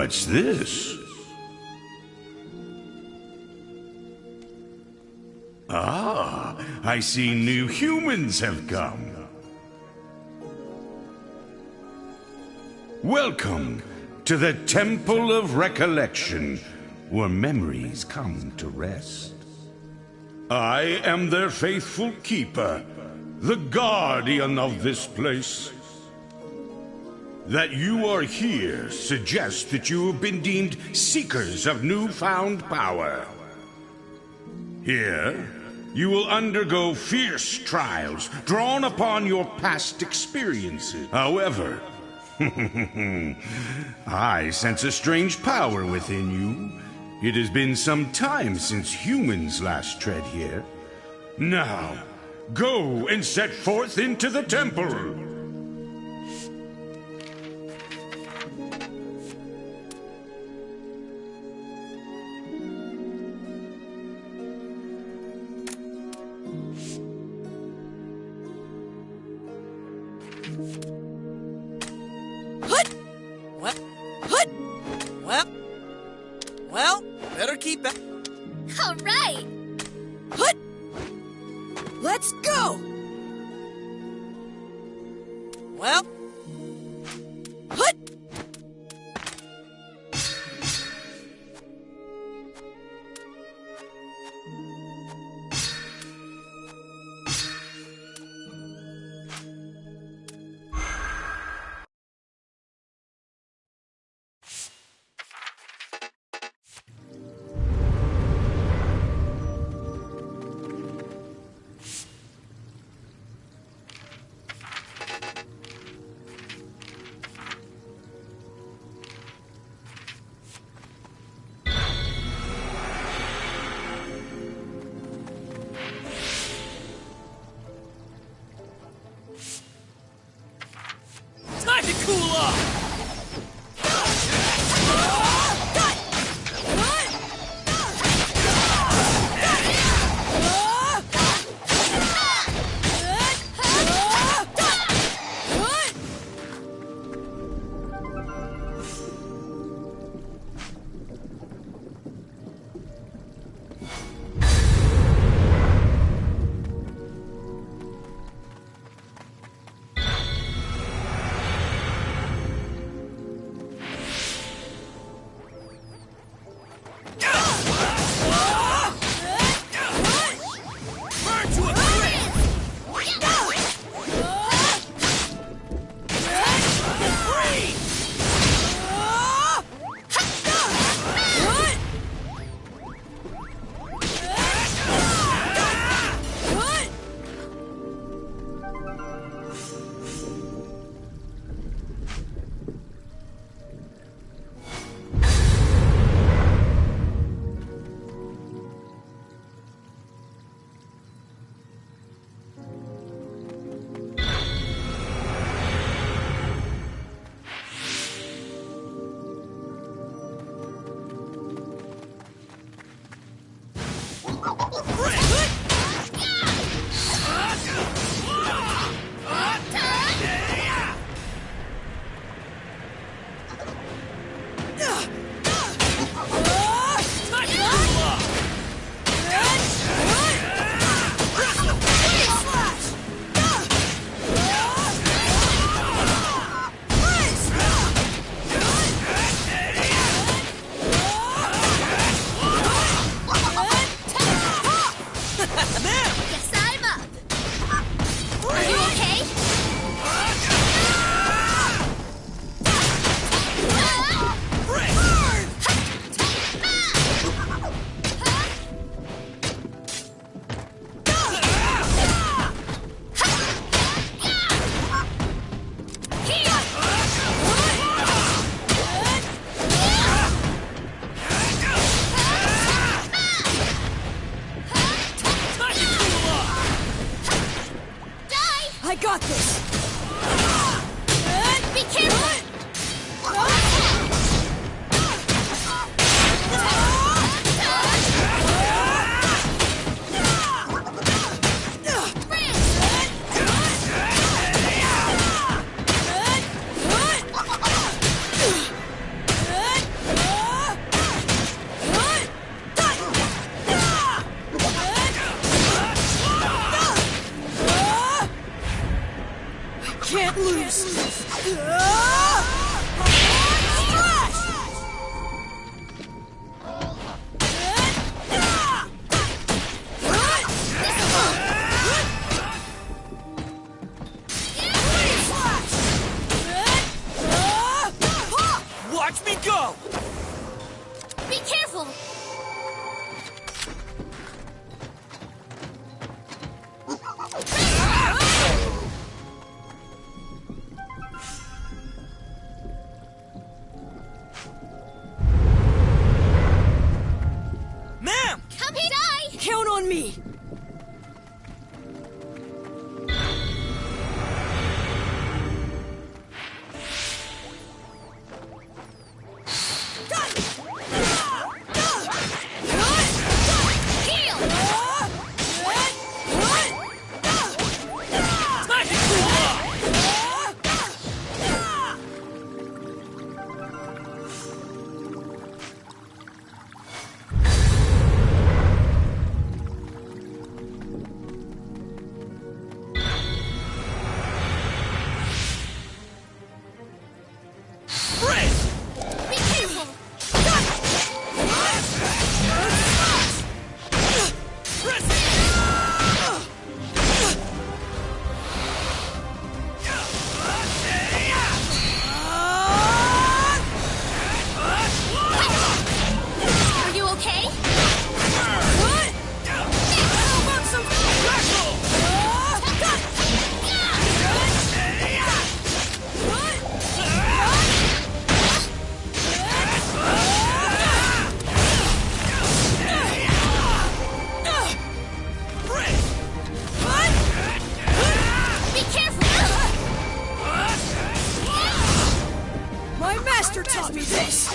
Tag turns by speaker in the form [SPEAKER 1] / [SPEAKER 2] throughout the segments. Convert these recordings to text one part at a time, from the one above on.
[SPEAKER 1] What's this? Ah, I see new humans have come. Welcome to the Temple of Recollection, where memories come to rest. I am their faithful keeper, the guardian of this place. That you are here suggests that you have been deemed seekers of newfound power. Here, you will undergo fierce trials drawn upon your past experiences. However, I sense a strange power within you. It has been some time since humans last tread here. Now, go and set forth into the temple.
[SPEAKER 2] Well, better keep it.
[SPEAKER 3] All right.
[SPEAKER 2] Let's go. Well. Time to cool off! go!
[SPEAKER 3] Be careful!
[SPEAKER 2] Ma'am!
[SPEAKER 3] Come here, die!
[SPEAKER 2] Count on me!
[SPEAKER 3] Heal!
[SPEAKER 2] Time to cool off! Freeze!
[SPEAKER 3] Be careful! Are you okay? Be careful!
[SPEAKER 2] My master taught me this!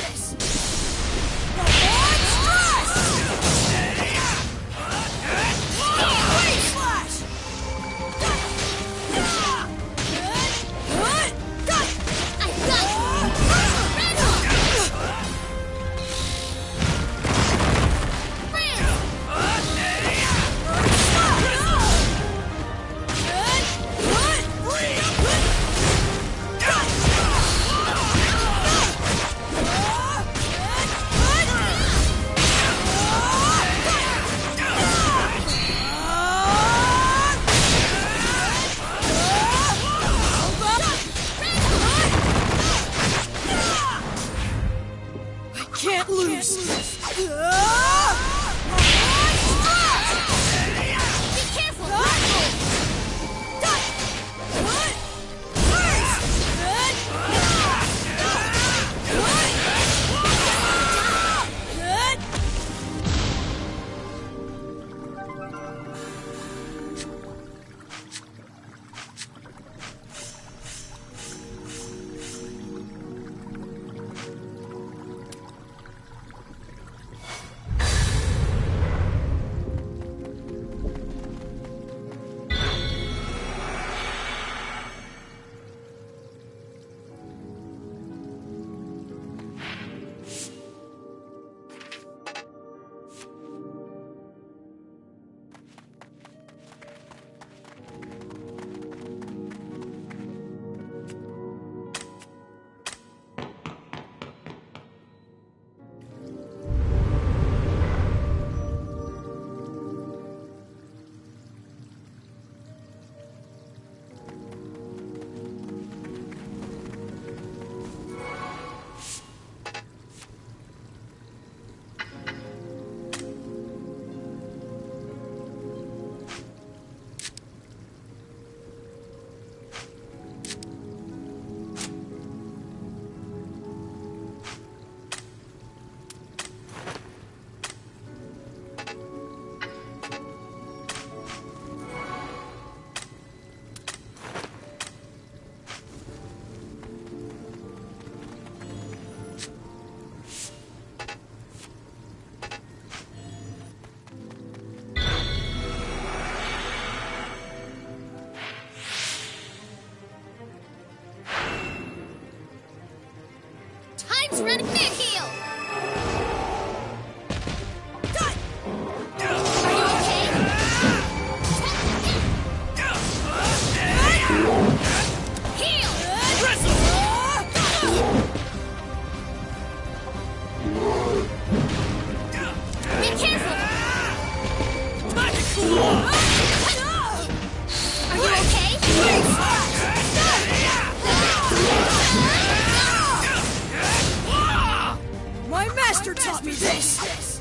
[SPEAKER 3] I've got you! Red
[SPEAKER 2] Can't lose!
[SPEAKER 3] Be careful! Time's running back, heal! Are you okay? Heal! Be careful!
[SPEAKER 2] Time to cool off!
[SPEAKER 3] Are you okay?
[SPEAKER 2] master taught me this!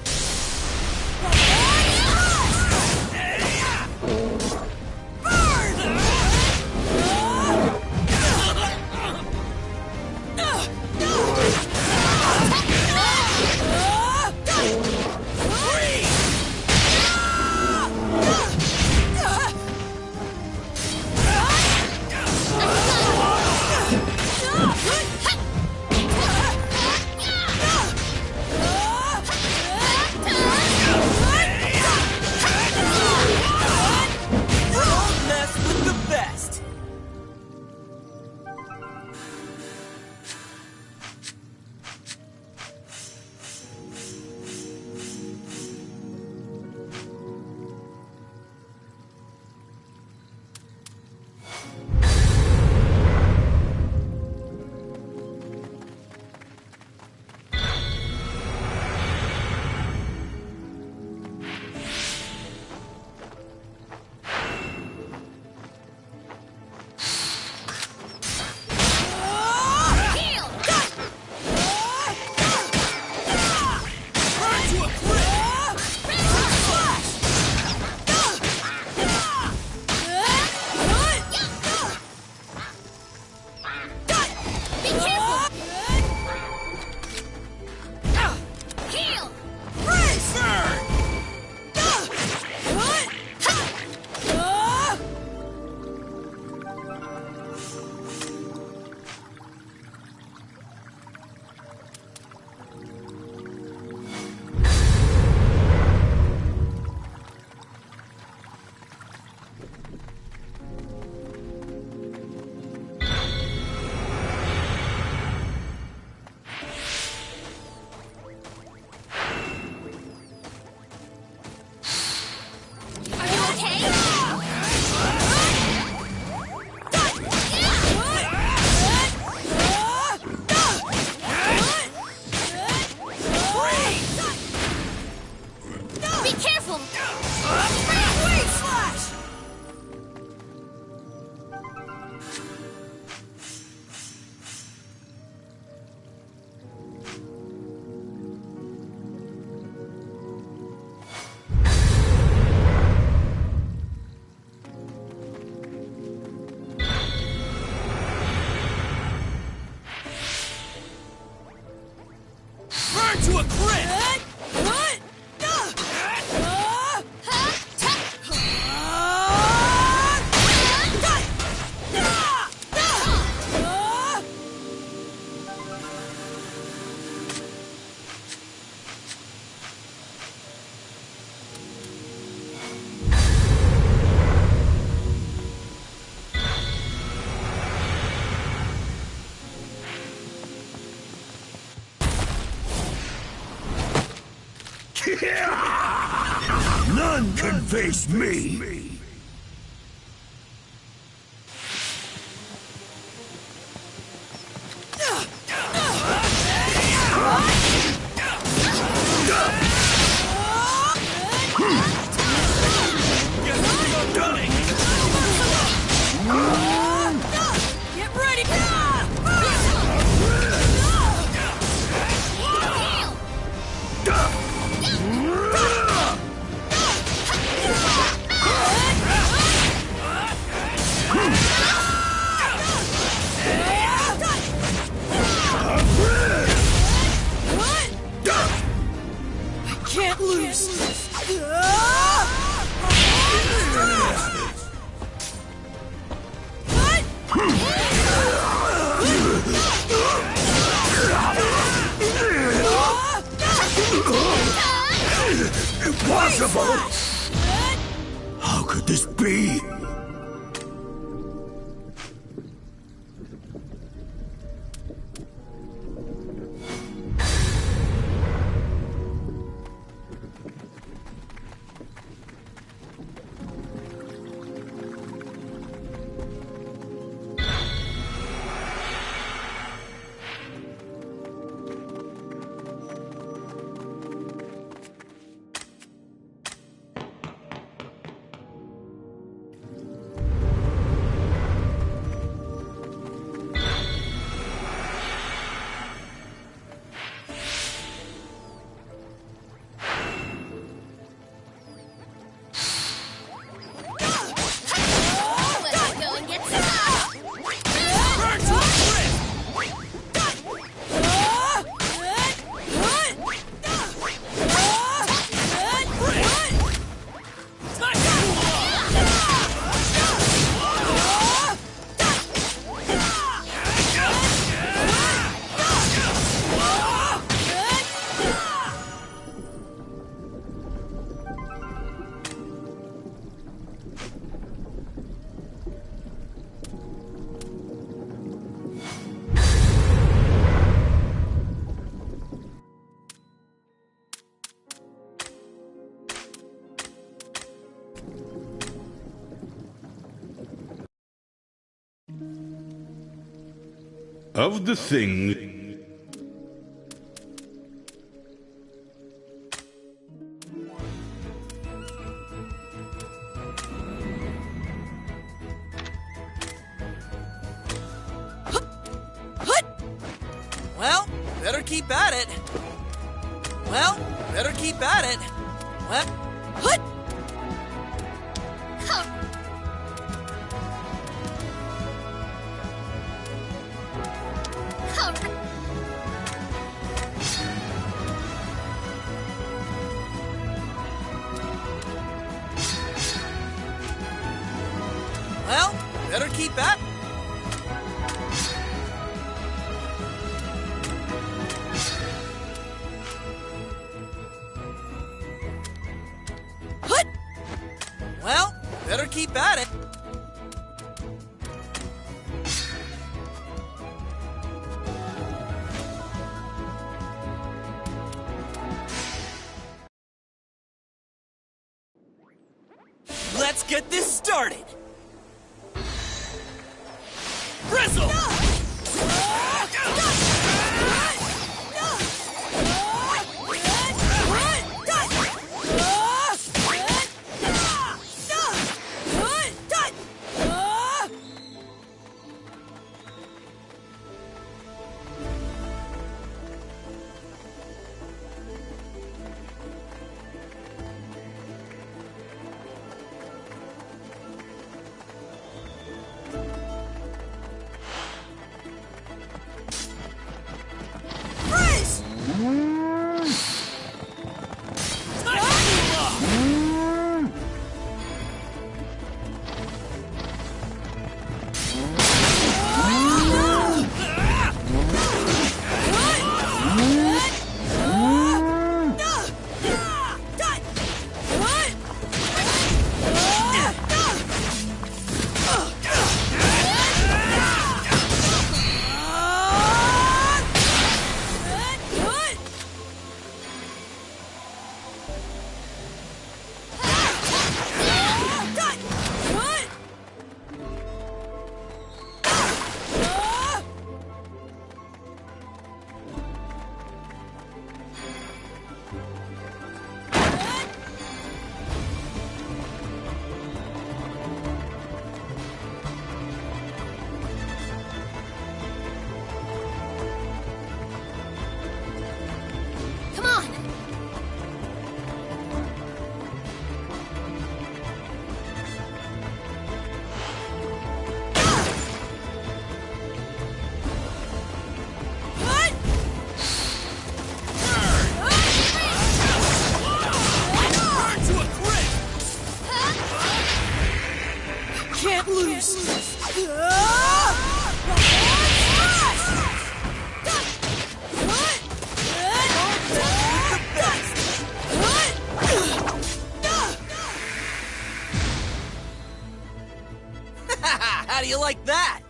[SPEAKER 1] None can face me!
[SPEAKER 2] Get ready! Can't lose!
[SPEAKER 1] Impossible! How could this be? of the thing.
[SPEAKER 2] Well, better keep at it. Well, better keep at it. Well, hut! Well, better keep at it. Well, better keep at it. Let's get this started. Bristle!
[SPEAKER 3] Come on!
[SPEAKER 2] Can't lose. How do you like that?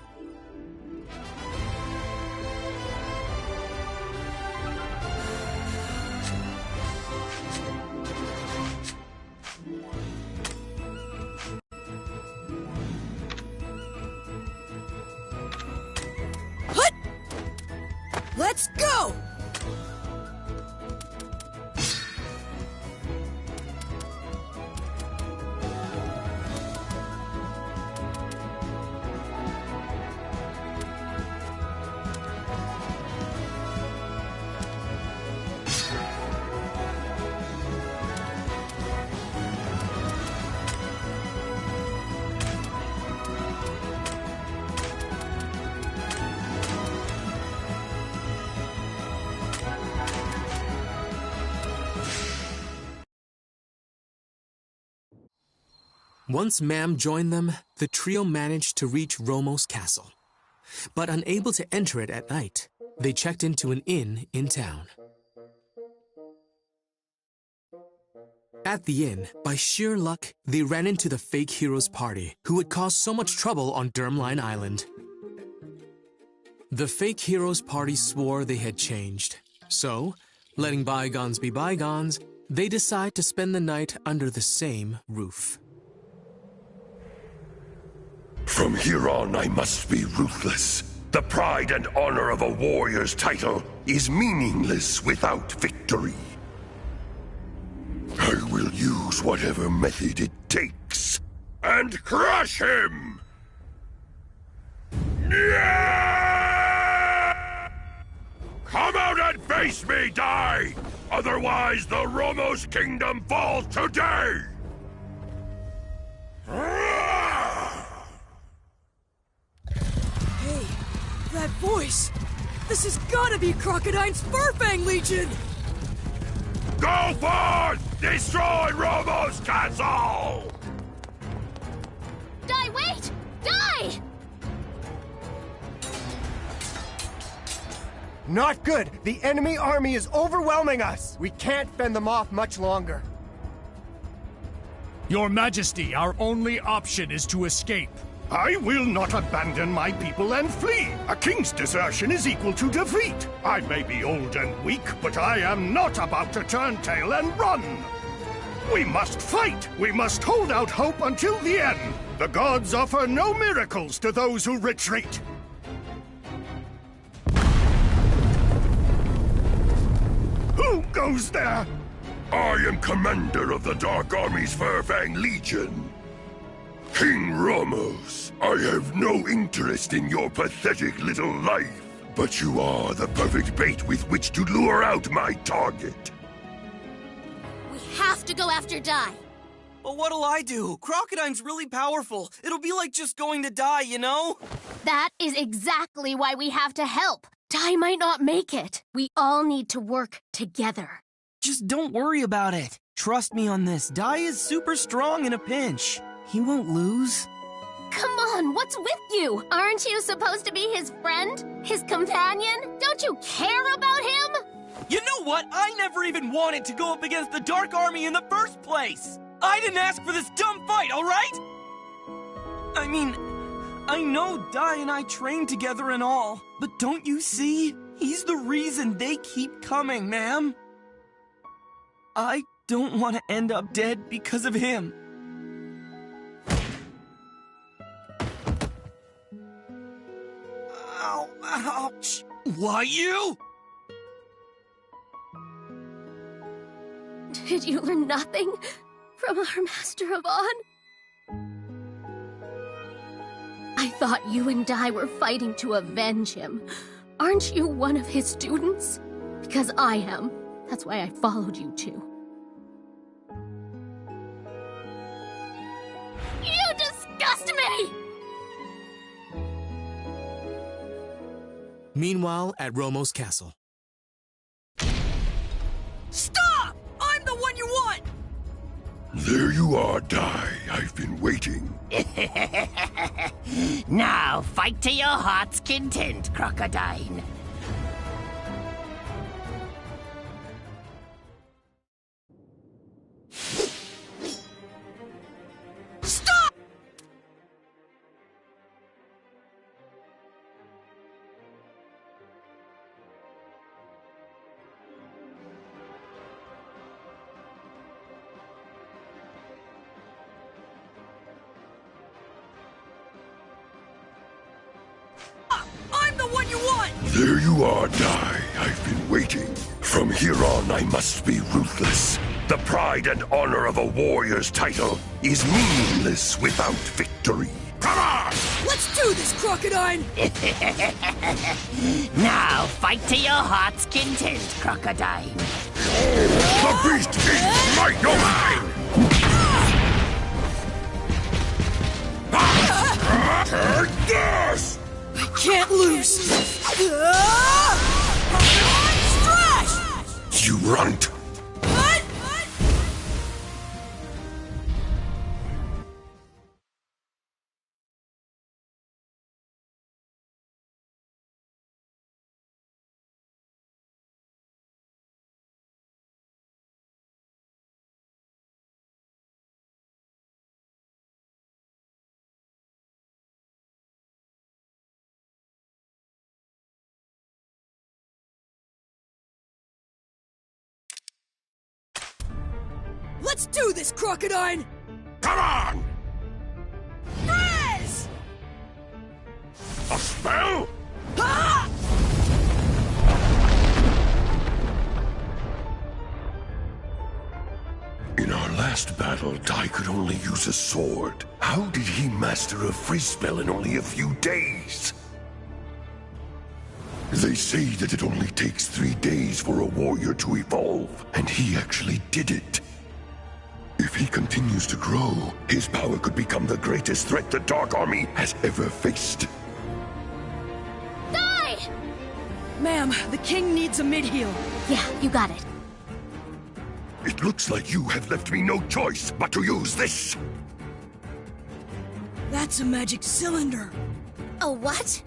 [SPEAKER 2] Hut! Let's go!
[SPEAKER 4] Once Mam joined them, the trio managed to reach Romo's castle. But unable to enter it at night, they checked into an inn in town. At the inn, by sheer luck, they ran into the fake heroes party, who had caused so much trouble on Dermline Island. The fake heroes party swore they had changed. So, letting bygones be bygones, they decide to spend the night under the same roof.
[SPEAKER 5] From here on, I must be ruthless. The pride and honor of a warrior's title is meaningless without victory. I will use whatever method it takes and crush him! Yeah! Come out and face me, die! Otherwise, the Romos kingdom falls today!
[SPEAKER 2] Hey, that voice! This has gotta be Crocodine's Furfang Legion!
[SPEAKER 5] Go forth! Destroy Romos Castle!
[SPEAKER 3] Die, wait! Die!
[SPEAKER 6] Not good! The enemy army is overwhelming us! We can't fend them off much longer.
[SPEAKER 7] Your Majesty, our only option is to escape.
[SPEAKER 8] I will not abandon my people and flee. A king's desertion is equal to defeat. I may be old and weak, but I am not about to turn tail and run. We must fight. We must hold out hope until the end. The gods offer no miracles to those who retreat. Who goes there?
[SPEAKER 5] I am commander of the Dark Army's Furfang Legion. King Ramos, I have no interest in your pathetic little life, but you are the perfect bait with which to lure out my target.
[SPEAKER 3] We have to go after Die.
[SPEAKER 2] But what'll I do? Crocodine's really powerful. It'll be like just going to die, you know?
[SPEAKER 3] That is exactly why we have to help. Die might not make it. We all need to work together.
[SPEAKER 2] Just don't worry about it. Trust me on this. Die is super strong in a pinch. He won't lose.
[SPEAKER 3] Come on, what's with you? Aren't you supposed to be his friend? His companion? Don't you care about him?
[SPEAKER 2] You know what? I never even wanted to go up against the Dark Army in the first place! I didn't ask for this dumb fight, alright? I mean, I know Dai and I trained together and all, but don't you see? He's the reason they keep coming, ma'am. I don't want to end up dead because of him. Ow, ouch. Why you?
[SPEAKER 3] Did you learn nothing from our Master of On? I thought you and Dai were fighting to avenge him. Aren't you one of his students? Because I am. That's why I followed you too. You disgust me!
[SPEAKER 4] Meanwhile, at Romo's castle.
[SPEAKER 2] Stop! I'm the one you want!
[SPEAKER 5] There you are, Dai. I've been waiting.
[SPEAKER 9] Now, fight to your heart's content, Crocodile.
[SPEAKER 2] Stop! I'm the one you want!
[SPEAKER 5] There you are, Dai. I've been waiting. From here on, I must be ruthless. The pride and honor of a warrior's title is meaningless without victory. Come on!
[SPEAKER 2] Let's do this, Crocodine!
[SPEAKER 9] Now, fight to your heart's content, Crocodile.
[SPEAKER 5] The beast is my domain! Take this!
[SPEAKER 2] I can't lose! Crocodine's trash!
[SPEAKER 5] You runt!
[SPEAKER 2] What? Let's do this, Crocodine!
[SPEAKER 5] Come on!
[SPEAKER 2] Freeze!
[SPEAKER 5] A spell? In our last battle, Dai could only use a sword. How did he master a freeze spell in only a few days? They say that it only takes 3 days for a warrior to evolve, and he actually did it. If he continues to grow, his power could become the greatest threat the Dark Army has ever faced.
[SPEAKER 3] Die!
[SPEAKER 10] Ma'am, the king needs a mid-heal.
[SPEAKER 3] Yeah, you got it.
[SPEAKER 5] It looks like you have left me no choice but to use this.
[SPEAKER 10] That's a magic cylinder.
[SPEAKER 3] A what?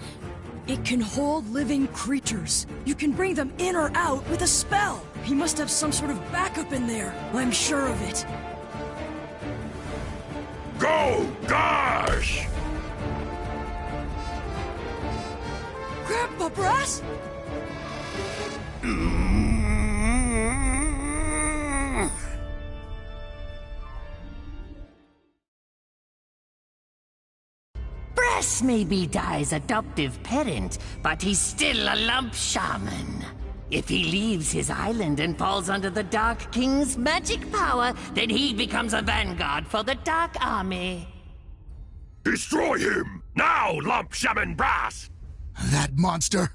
[SPEAKER 10] It can hold living creatures. You can bring them in or out with a spell. He must have some sort of backup in there. I'm sure of it.
[SPEAKER 5] Go, Gosh!
[SPEAKER 10] Grandpa Brass?
[SPEAKER 9] Brass may be Dai's adoptive parent, but he's still a lump shaman. If he leaves his island and falls under the Dark King's magic power, then he becomes a vanguard for the Dark Army.
[SPEAKER 5] Destroy him! Now, Lump Shaman Brass!
[SPEAKER 11] That monster!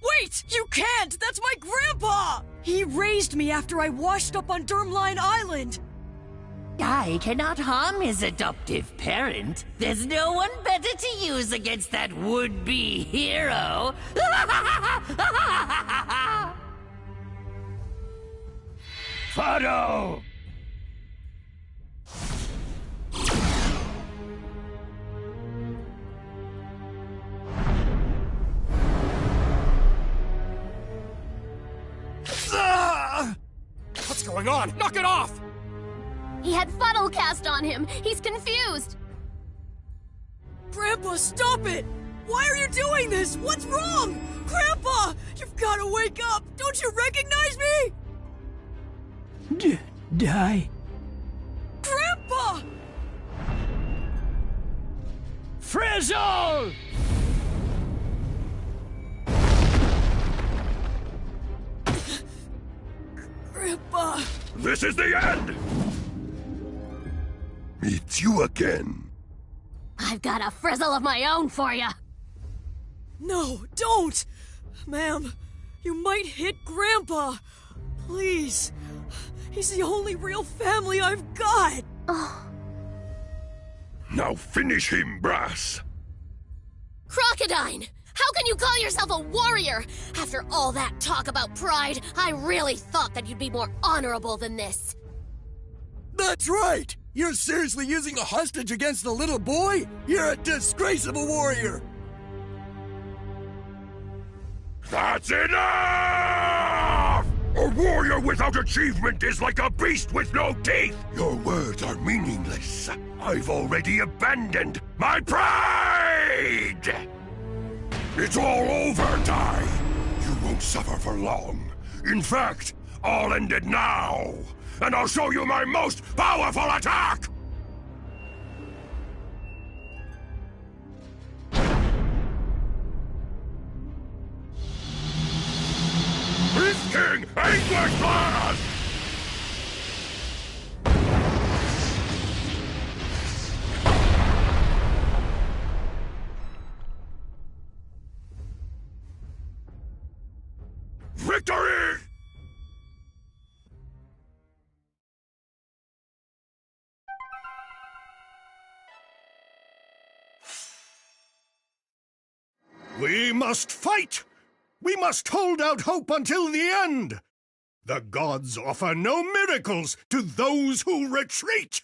[SPEAKER 10] Wait! You can't! That's my grandpa! He raised me after I washed up on Durmline Island!
[SPEAKER 9] Dai cannot harm his adoptive parent. There's no one better to use against that would-be hero.
[SPEAKER 8] Fado!
[SPEAKER 6] What's going on? Knock it off!
[SPEAKER 3] He had funnel cast on him. He's confused.
[SPEAKER 10] Grandpa, stop it! Why are you doing this? What's wrong? Grandpa! You've got to wake up! Don't you recognize me?
[SPEAKER 11] Die.
[SPEAKER 10] Grandpa!
[SPEAKER 7] Frizzle!
[SPEAKER 10] Grandpa!
[SPEAKER 5] This is the end! It's you again.
[SPEAKER 3] I've got a frizzle of my own for you.
[SPEAKER 10] No, don't! Ma'am, you might hit Grandpa. Please. He's the only real family I've got.
[SPEAKER 3] Oh.
[SPEAKER 5] Now finish him, Brass.
[SPEAKER 3] Crocodine! How can you call yourself a warrior? After all that talk about pride, I really thought that you'd be more honorable than this.
[SPEAKER 11] That's right! You're seriously using a hostage against a little boy? You're a disgrace of a warrior!
[SPEAKER 5] That's enough! A warrior without achievement is like a beast with no teeth! Your words are meaningless. I've already abandoned my pride! It's all over, Dai! You won't suffer for long. In fact, I'll end it now! And I'll show you my most powerful attack! Beast King English Blast! Victory!
[SPEAKER 8] We must fight! We must hold out hope until the end! The gods offer no miracles to those who retreat!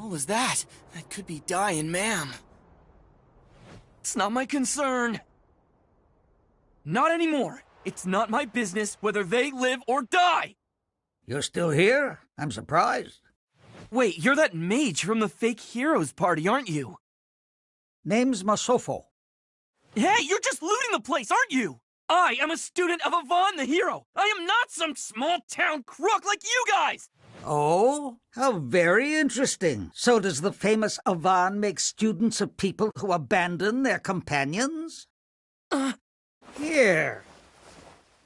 [SPEAKER 2] What was that? That could be Dai and Ma'am. It's not my concern. Not anymore. It's not my business whether they live or die.
[SPEAKER 12] You're still here? I'm surprised.
[SPEAKER 2] Wait, you're that mage from the fake heroes party, aren't you?
[SPEAKER 12] Name's Masofo.
[SPEAKER 2] Hey, you're just looting the place, aren't you? I am a student of Avon the hero. I am not some small-town crook like you guys!
[SPEAKER 12] Oh, how very interesting. So does the famous Avon make students of people who abandon their companions? Here.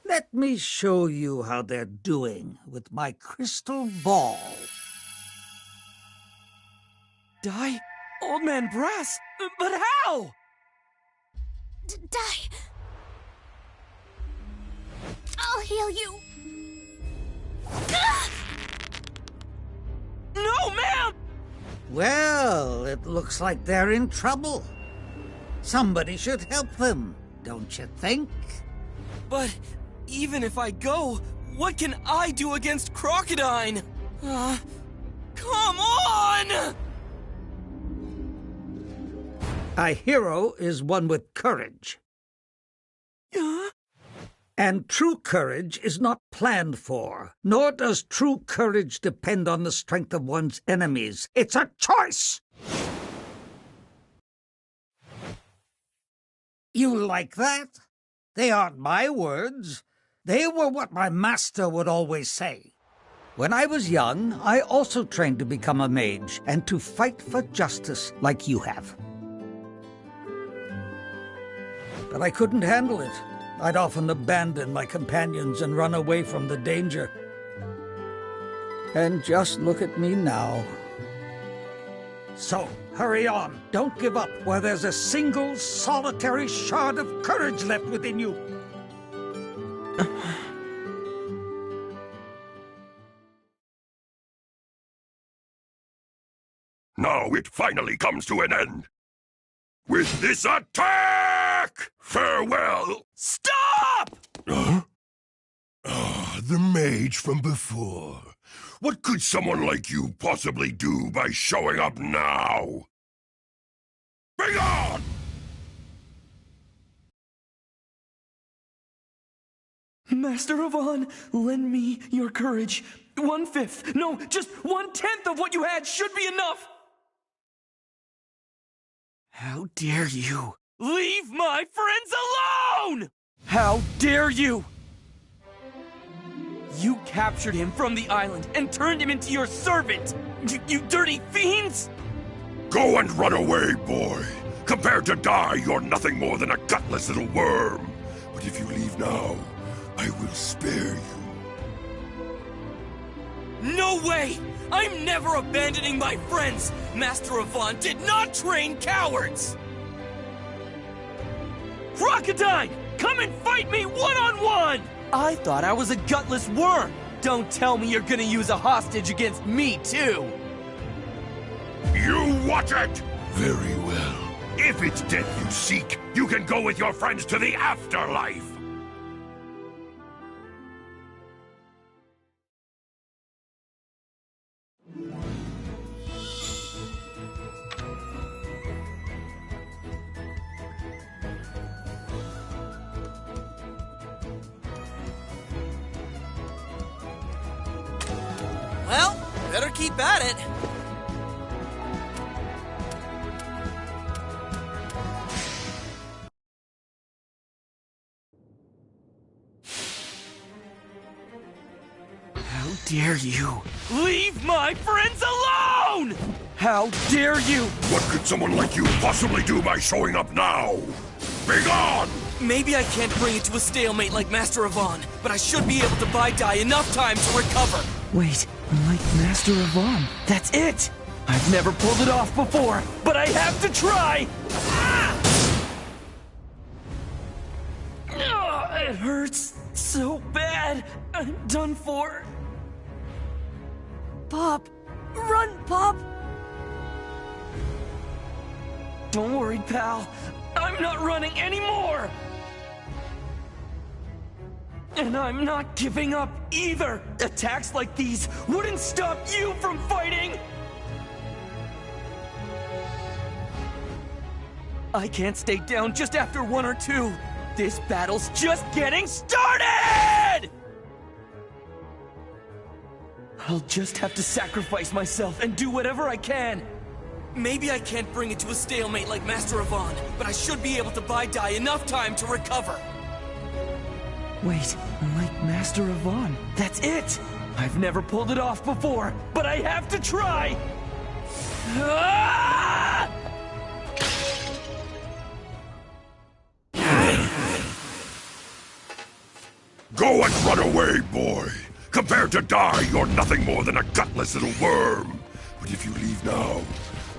[SPEAKER 12] Let me show you how they're doing with my crystal ball.
[SPEAKER 2] Dai? Old Man Brass? But how?
[SPEAKER 3] Dai. I'll heal you.
[SPEAKER 2] No, ma'am!
[SPEAKER 12] Well, it looks like they're in trouble. Somebody should help them, don't you think?
[SPEAKER 2] But even if I go, what can I do against Crocodine? Come on!
[SPEAKER 12] A hero is one with courage. And true courage is not planned for, nor does true courage depend on the strength of one's enemies. It's a choice! You like that? They aren't my words. They were what my master would always say. When I was young, I also trained to become a mage and to fight for justice like you have. But I couldn't handle it. I'd often abandon my companions and run away from the danger. And just look at me now. So, hurry on. Don't give up where there's a single, solitary shard of courage left within you.
[SPEAKER 5] Now it finally comes to an end. With this attack! Farewell!
[SPEAKER 2] Stop!
[SPEAKER 5] The mage from before. What could someone like you possibly do by showing up now? Bring on!
[SPEAKER 2] Master Avon, lend me your courage. 1/5, no, just 1/10 of what you had should be enough! How dare you? Leave my friends alone! How dare you! You captured him from the island and turned him into your servant! You dirty fiends!
[SPEAKER 5] Go and run away, boy! Compared to Dai, you're nothing more than a gutless little worm! But if you leave now, I will spare you.
[SPEAKER 2] No way! I'm never abandoning my friends! Master Avon did not train cowards! Crocodine! Come and fight me one-on-one! I thought I was a gutless worm! Don't tell me you're gonna use a hostage against me, too!
[SPEAKER 5] You watch it! Very well. If it's death you seek, you can go with your friends to the afterlife!
[SPEAKER 2] Well, better keep at it. How dare you? Leave my friends alone! How dare you?
[SPEAKER 5] What could someone like you possibly do by showing up now? Be gone!
[SPEAKER 2] Maybe I can't bring it to a stalemate like Master Avon, but I should be able to buy Dai enough time to recover. Wait, like Master Avon. That's it! I've never pulled it off before, but I have to try! It hurts so bad. I'm done for. Pop! Run, Pop! Don't worry, pal. I'm not running anymore! And I'm not giving up either! Attacks like these wouldn't stop you from fighting! I can't stay down just after 1 or 2. This battle's just getting started! I'll just have to sacrifice myself and do whatever I can. Maybe I can't bring it to a stalemate like Master Avon, but I should be able to buy Dai enough time to recover. Wait, like Master Avon, that's it! I've never pulled it off before, but I have to try! Ah!
[SPEAKER 5] Go and run away, boy! Compared to Dai, you're nothing more than a gutless little worm! But if you leave now,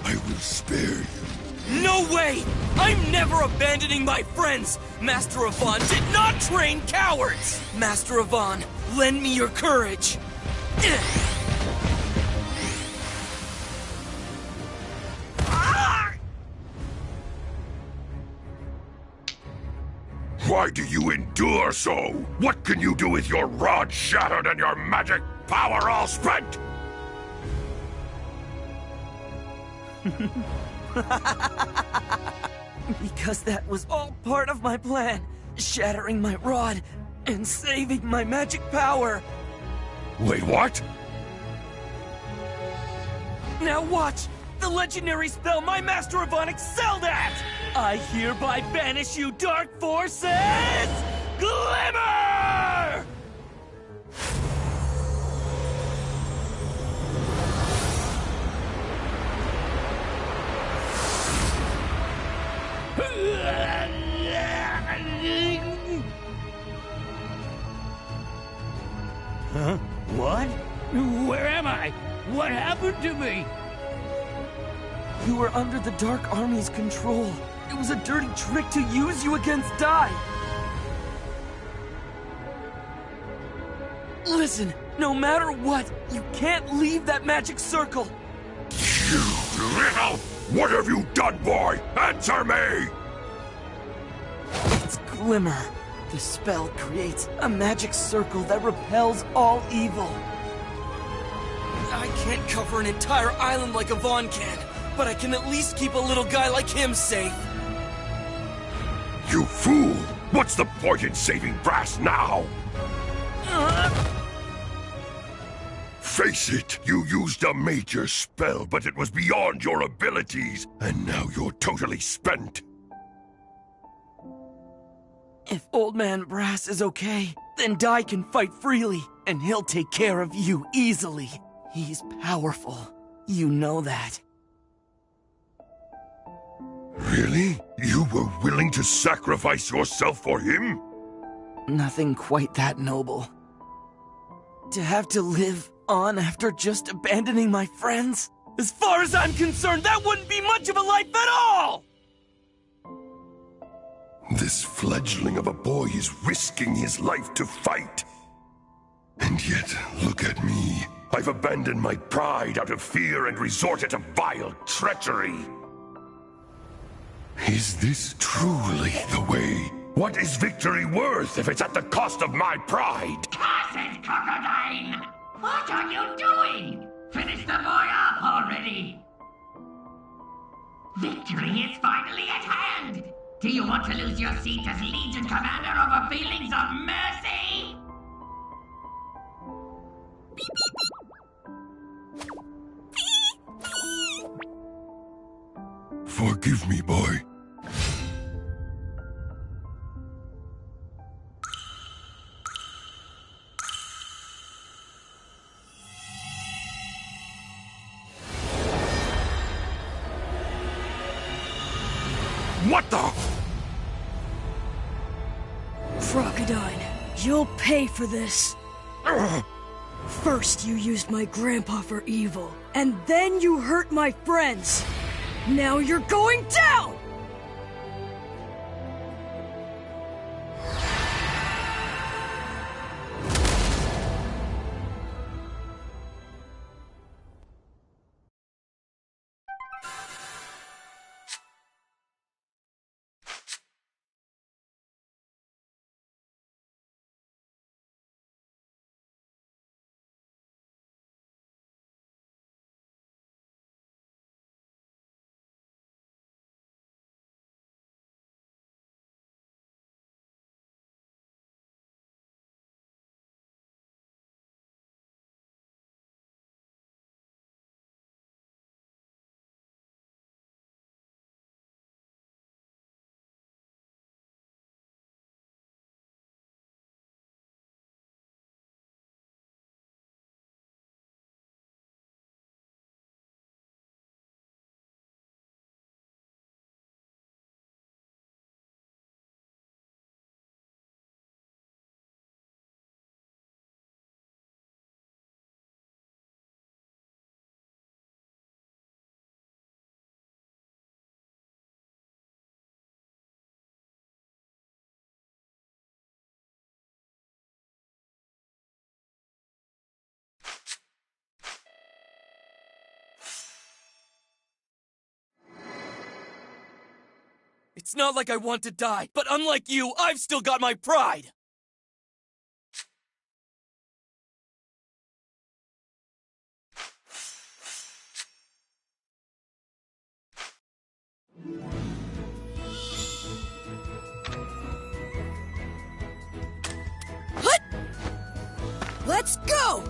[SPEAKER 5] I will spare you.
[SPEAKER 2] No way! I'm never abandoning my friends! Master Avon did not train cowards! Master Avon, lend me your courage!
[SPEAKER 5] Why do you endure so? What can you do with your rod shattered and your magic power all spent?
[SPEAKER 2] Because that was all part of my plan. Shattering my rod and saving my magic power.
[SPEAKER 5] Wait, what?
[SPEAKER 2] Now watch! The legendary spell my Master Avon excelled at! I hereby banish you, dark forces! Glimmer!
[SPEAKER 13] Huh? What? Where am I? What happened to me?
[SPEAKER 2] You were under the Dark Army's control. It was a dirty trick to use you against Dai. Listen, no matter what, you can't leave that magic circle.
[SPEAKER 5] You little... What have you done, boy? Answer me!
[SPEAKER 2] It's Glimmer. The spell creates a magic circle that repels all evil. I can't cover an entire island like Avon can, but I can at least keep a little guy like him safe.
[SPEAKER 5] You fool! What's the point in saving Brass now? Face it, you used a major spell, but it was beyond your abilities, and now you're totally spent.
[SPEAKER 2] If Old Man Brass is okay, then Dai can fight freely, and he'll take care of you easily. He's powerful. You know that.
[SPEAKER 5] Really? You were willing to sacrifice yourself for him?
[SPEAKER 2] Nothing quite that noble. To have to live on after just abandoning my friends? As far as I'm concerned, that wouldn't be much of a life at all!
[SPEAKER 5] This fledgling of a boy is risking his life to fight. And yet, look at me. I've abandoned my pride out of fear and resorted to vile treachery. Is this truly the way? What is victory worth if it's at the cost of my pride?
[SPEAKER 9] Cursed crocodile! What are you doing? Finish the boy up already! Victory is finally at hand! Do you want to lose your seat as Legion Commander over feelings of mercy?
[SPEAKER 5] Forgive me, boy. What the?
[SPEAKER 10] Crocodile, you'll pay for this. First you used my grandpa for evil, and then you hurt my friends. Now you're going down!
[SPEAKER 2] It's not like I want to die, but unlike you, I've still got my pride!
[SPEAKER 10] Let's go!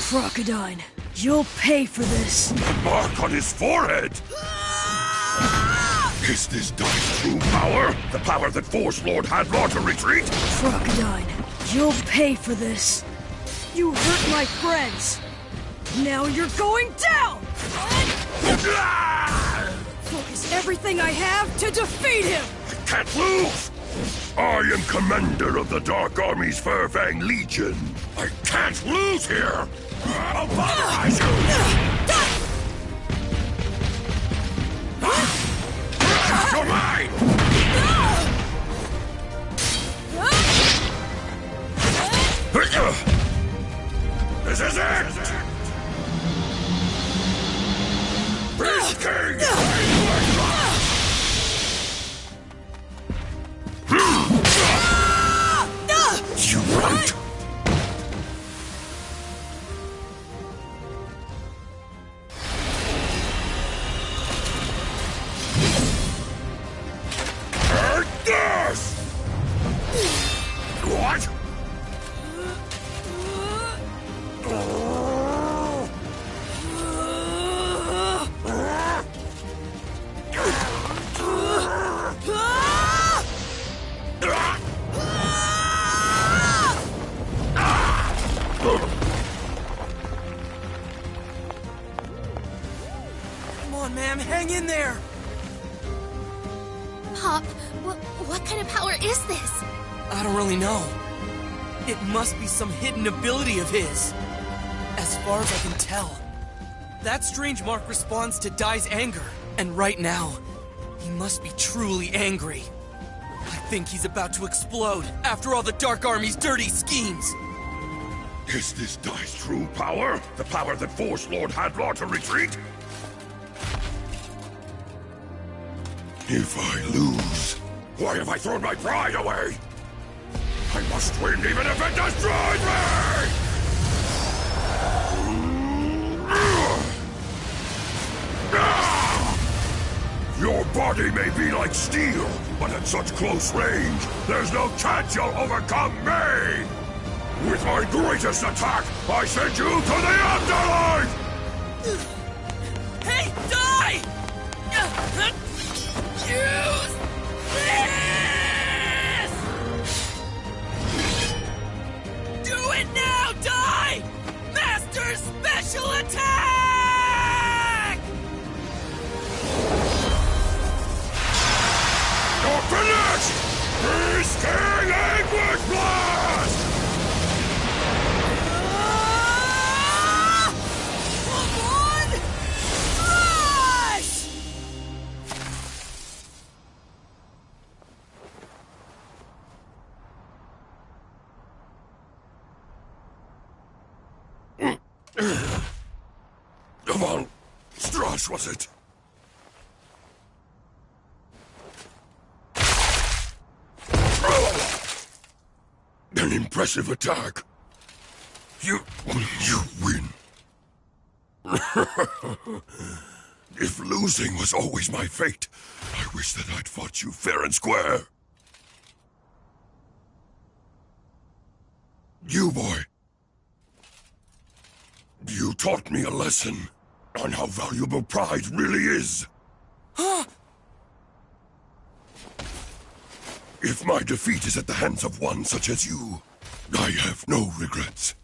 [SPEAKER 10] Crocodile, you'll pay for this.
[SPEAKER 5] The mark on his forehead! Is this Dice's true power? The power that forced Lord Hadlar to retreat?
[SPEAKER 10] Crocodile, you'll pay for this. You hurt my friends. Now you're going down! Focus everything I have to defeat him!
[SPEAKER 5] I can't lose! I am commander of the Dark Army's Furfang Legion. I can't lose here! I'll pulverize you! You're mine! This is it! Beast King! You right!
[SPEAKER 2] Hang in there!
[SPEAKER 3] Pop, what kind of power is this?
[SPEAKER 2] I don't really know. It must be some hidden ability of his. As far as I can tell, that strange mark responds to Dai's anger. And right now, he must be truly angry. I think he's about to explode after all the Dark Army's dirty schemes.
[SPEAKER 5] Is this Dai's true power? The power that forced Lord Hadlaw to retreat? If I lose, why have I thrown my pride away? I must win even if it destroys me! Your body may be like steel, but at such close range, there's no chance you'll overcome me! With my greatest attack, I send you to the afterlife!
[SPEAKER 2] Hey, Dai! Use this! Do it now, Dai! Master Special Attack!
[SPEAKER 5] You're finished! Beast King Anguish Blast! Strash, was it? An impressive attack. You win. If losing was always my fate, I wish that I'd fought you fair and square. You, boy. You taught me a lesson on how valuable pride really is. If my defeat is at the hands of one such as you, I have no regrets.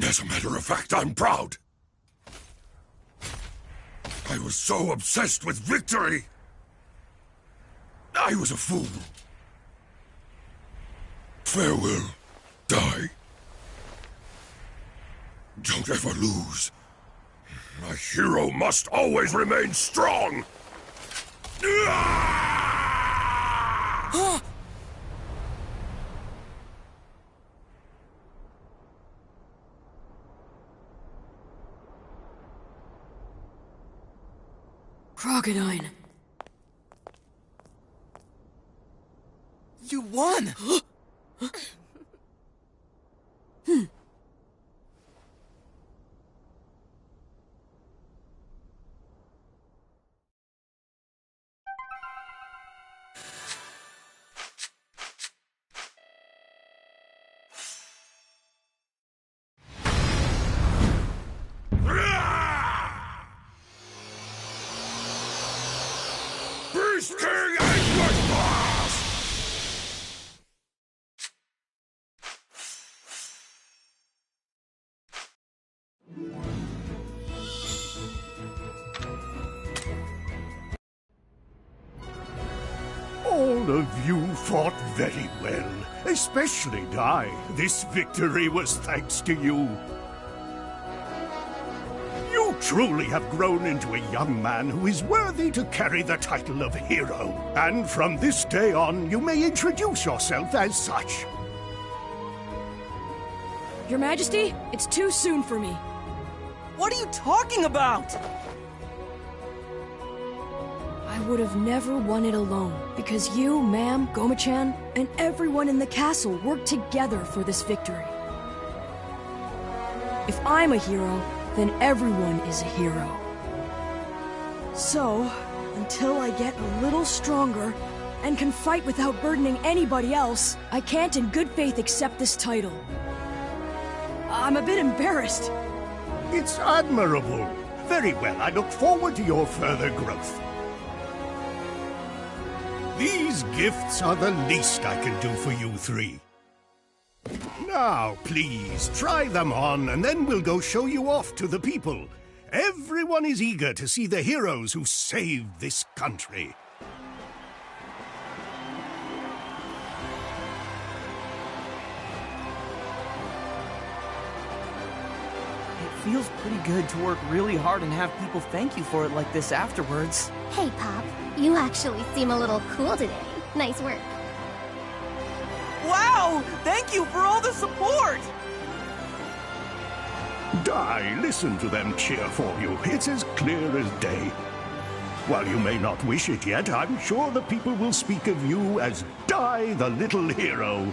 [SPEAKER 5] As a matter of fact, I'm proud. I was so obsessed with victory. I was a fool. Farewell, Dai. Don't ever lose. A hero must always remain strong!
[SPEAKER 10] Crocodile.
[SPEAKER 2] You won!
[SPEAKER 5] Beast King Anguish Blast!
[SPEAKER 8] All of you fought very well, especially Dai. This victory was thanks to you. You truly have grown into a young man who is worthy to carry the title of hero. And from this day on, you may introduce yourself as such.
[SPEAKER 10] Your Majesty, it's too soon for me.
[SPEAKER 2] What are you talking about?
[SPEAKER 10] I would have never won it alone, because you, ma'am, Goma-chan, and everyone in the castle worked together for this victory. If I'm a hero, then everyone is a hero. So, until I get a little stronger and can fight without burdening anybody else, I can't in good faith accept this title. I'm a bit embarrassed.
[SPEAKER 8] It's admirable. Very well, I look forward to your further growth. These gifts are the least I can do for you three. Now, please, try them on, and then we'll go show you off to the people. Everyone is eager to see the heroes who saved this country.
[SPEAKER 2] It feels pretty good to work really hard and have people thank you for it like this afterwards.
[SPEAKER 3] Hey, Pop. You actually seem a little cool today. Nice work.
[SPEAKER 2] Wow! Thank you for all the support!
[SPEAKER 8] Di, listen to them cheer for you. It's as clear as day. While you may not wish it yet, I'm sure the people will speak of you as Di the Little Hero.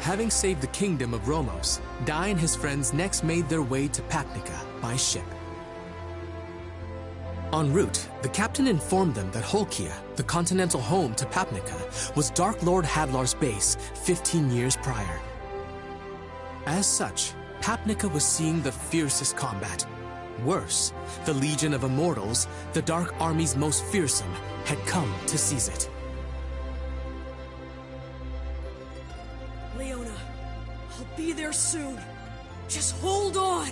[SPEAKER 4] Having saved the kingdom of Romos, Di and his friends next made their way to Papnica by ship. En route, the captain informed them that Holkia, the continental home to Papnica, was Dark Lord Hadlar's base 15 years prior. As such, Papnica was seeing the fiercest combat. Worse, the Legion of Immortals, the Dark Army's most fearsome, had come to seize it.
[SPEAKER 10] Leona, I'll be there soon. Just hold on.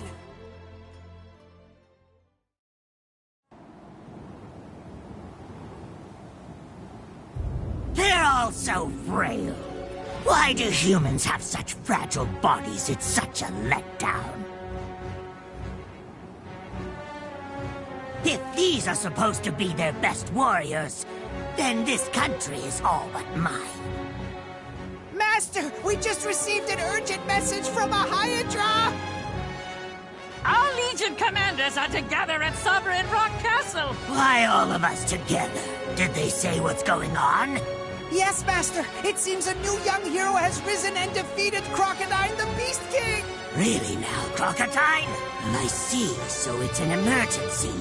[SPEAKER 9] They're all so frail. Why do humans have such fragile bodies? It's such a letdown. If these are supposed to be their best warriors, then this country is all but mine.
[SPEAKER 14] Master, we just received an urgent message from a Hydra!
[SPEAKER 15] Our Legion commanders are together at Sovereign Rock Castle!
[SPEAKER 9] Why all of us together? Did they say what's going on?
[SPEAKER 14] Yes, Master. It seems a new young hero has risen and defeated Crocodile the Beast King!
[SPEAKER 9] Really now, Crocodile? I see, so it's an emergency.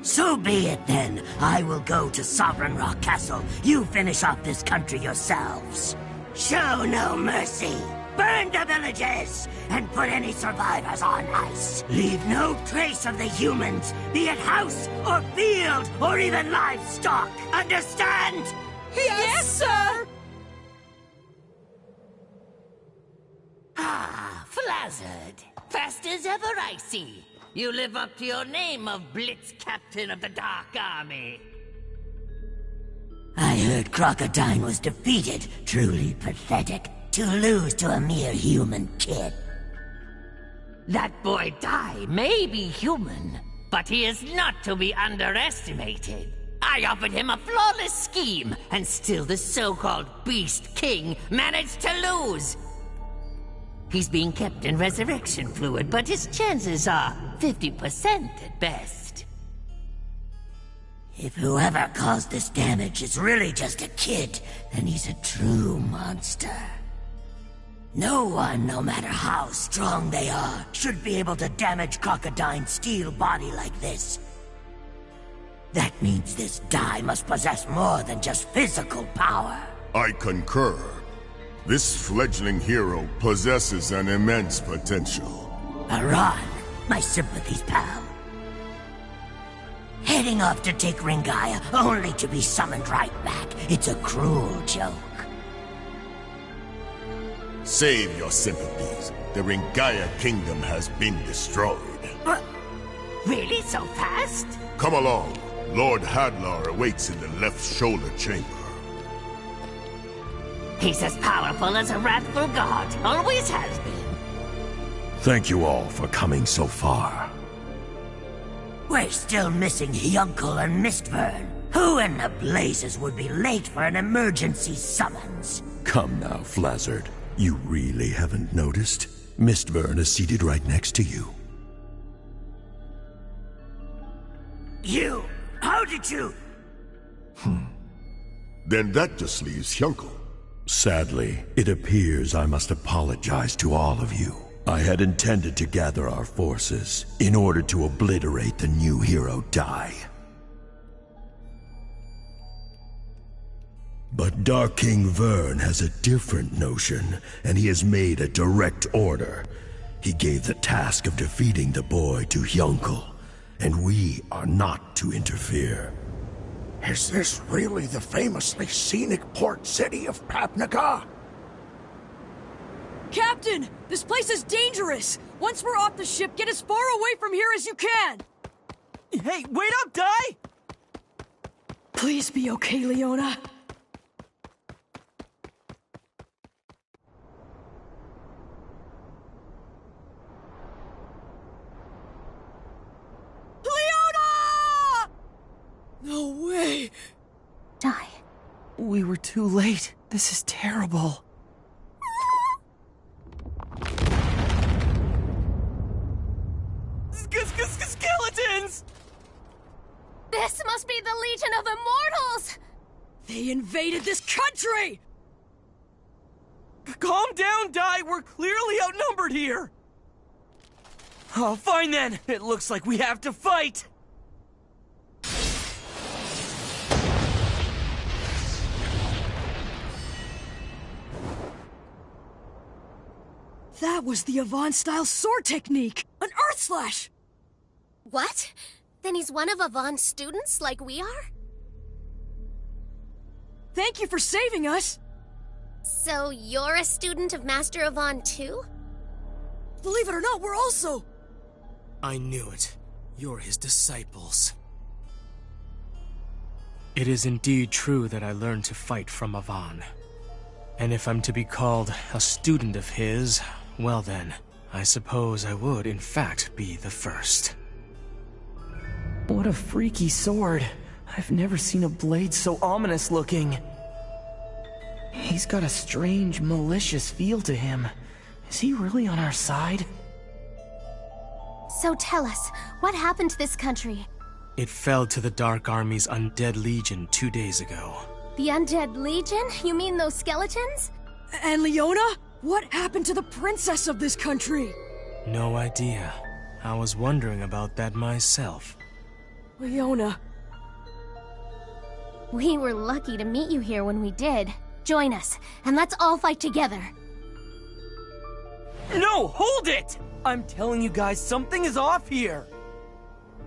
[SPEAKER 9] So be it then. I will go to Sovereign Rock Castle. You finish off this country yourselves. Show no mercy. Burn the villages and put any survivors on ice. Leave no trace of the humans, be it house or field or even livestock. Understand?
[SPEAKER 15] Yes, sir!
[SPEAKER 9] Ah, Flazzard. Fast as ever, I see. You live up to your name of Blitz Captain of the Dark Army. I heard Crocodile was defeated. Truly pathetic. To lose to a mere human kid.
[SPEAKER 15] That boy Dai may be human, but he is not to be underestimated. I offered him a flawless scheme, and still the so-called Beast King managed to lose. He's being kept in resurrection fluid, but his chances are 50% at best.
[SPEAKER 9] If whoever caused this damage is really just a kid, then he's a true monster. No one, no matter how strong they are, should be able to damage Crocodile's steel body like this. That means this Dai must possess more than just physical power.
[SPEAKER 5] I concur. This fledgling hero possesses an immense potential.
[SPEAKER 9] Aran, my sympathies, pal. Heading off to take Ringaya, only to be summoned right back. It's a cruel joke.
[SPEAKER 5] Save your sympathies. The Ringaya kingdom has been destroyed.
[SPEAKER 9] Really? So fast?
[SPEAKER 5] Come along. Lord Hadlar awaits in the left shoulder chamber.
[SPEAKER 15] He's as powerful as a wrathful god, always has been.
[SPEAKER 5] Thank you all for coming so far.
[SPEAKER 9] We're still missing Yunkel and Mistburn. Who in the blazes would be late for an emergency summons?
[SPEAKER 5] Come now, Flazzard. You really haven't noticed? Mistburn is seated right next to you.
[SPEAKER 9] You... How did you...
[SPEAKER 5] Then that just leaves Hyunkel.
[SPEAKER 16] Sadly, it appears I must apologize to all of you. I had intended to gather our forces in order to obliterate the new hero Dai. But Dark King Vern has a different notion, and he has made a direct order. He gave the task of defeating the boy to Hyunkel, and we are not to interfere.
[SPEAKER 11] Is this really the famously scenic port city of Papnaga?
[SPEAKER 10] Captain, this place is dangerous. Once we're off the ship, get as far away from here as you can.
[SPEAKER 2] Hey, wait up, Dai!
[SPEAKER 10] Please be okay, Leona.
[SPEAKER 11] No way!
[SPEAKER 3] Dai.
[SPEAKER 2] We were too late. This is terrible. Skeletons!
[SPEAKER 3] This must be the Legion of Immortals!
[SPEAKER 10] They invaded this country!
[SPEAKER 2] Calm down, Dai. We're clearly outnumbered here. Oh, fine then. It looks like we have to fight.
[SPEAKER 10] That was the Avant-style sword technique! An Earth Slash!
[SPEAKER 3] What? Then he's one of Avon's students, like we are?
[SPEAKER 10] Thank you for saving us!
[SPEAKER 3] So you're a student of Master Avon too?
[SPEAKER 10] Believe it or not, we're also...
[SPEAKER 4] I knew it. You're his disciples. It is indeed true that I learned to fight from Avon. And if I'm to be called a student of his, well then, I suppose I would in fact be the first.
[SPEAKER 2] What a freaky sword. I've never seen a blade so ominous looking. He's got a strange, malicious feel to him. Is he really on our side?
[SPEAKER 3] So tell us, what happened to this country?
[SPEAKER 4] It fell to the Dark Army's Undead Legion 2 days ago.
[SPEAKER 3] The Undead Legion? You mean those skeletons?
[SPEAKER 10] And Leona? What happened to the princess of this country?
[SPEAKER 4] No idea. I was wondering about that myself.
[SPEAKER 10] Leona.
[SPEAKER 3] We were lucky to meet you here when we did. Join us, and let's all fight together.
[SPEAKER 2] No, hold it! I'm telling you guys, something is off here.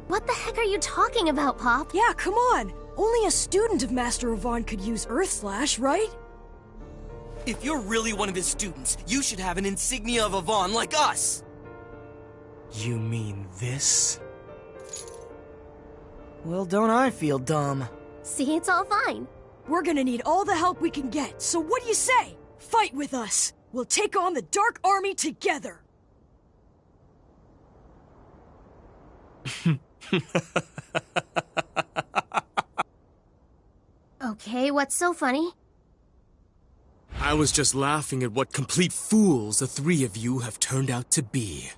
[SPEAKER 3] What the heck are you talking about, Pop?
[SPEAKER 10] Yeah, come on. Only a student of Master Avon could use Earth Slash, right?
[SPEAKER 2] If you're really one of his students, you should have an insignia of Avon like us.
[SPEAKER 4] You mean this?
[SPEAKER 2] Well, don't I feel dumb?
[SPEAKER 3] See, it's all fine.
[SPEAKER 10] We're gonna need all the help we can get, so what do you say? Fight with us! We'll take on the Dark Army together!
[SPEAKER 3] Okay, what's so funny?
[SPEAKER 4] I was just laughing at what complete fools the three of you have turned out to be.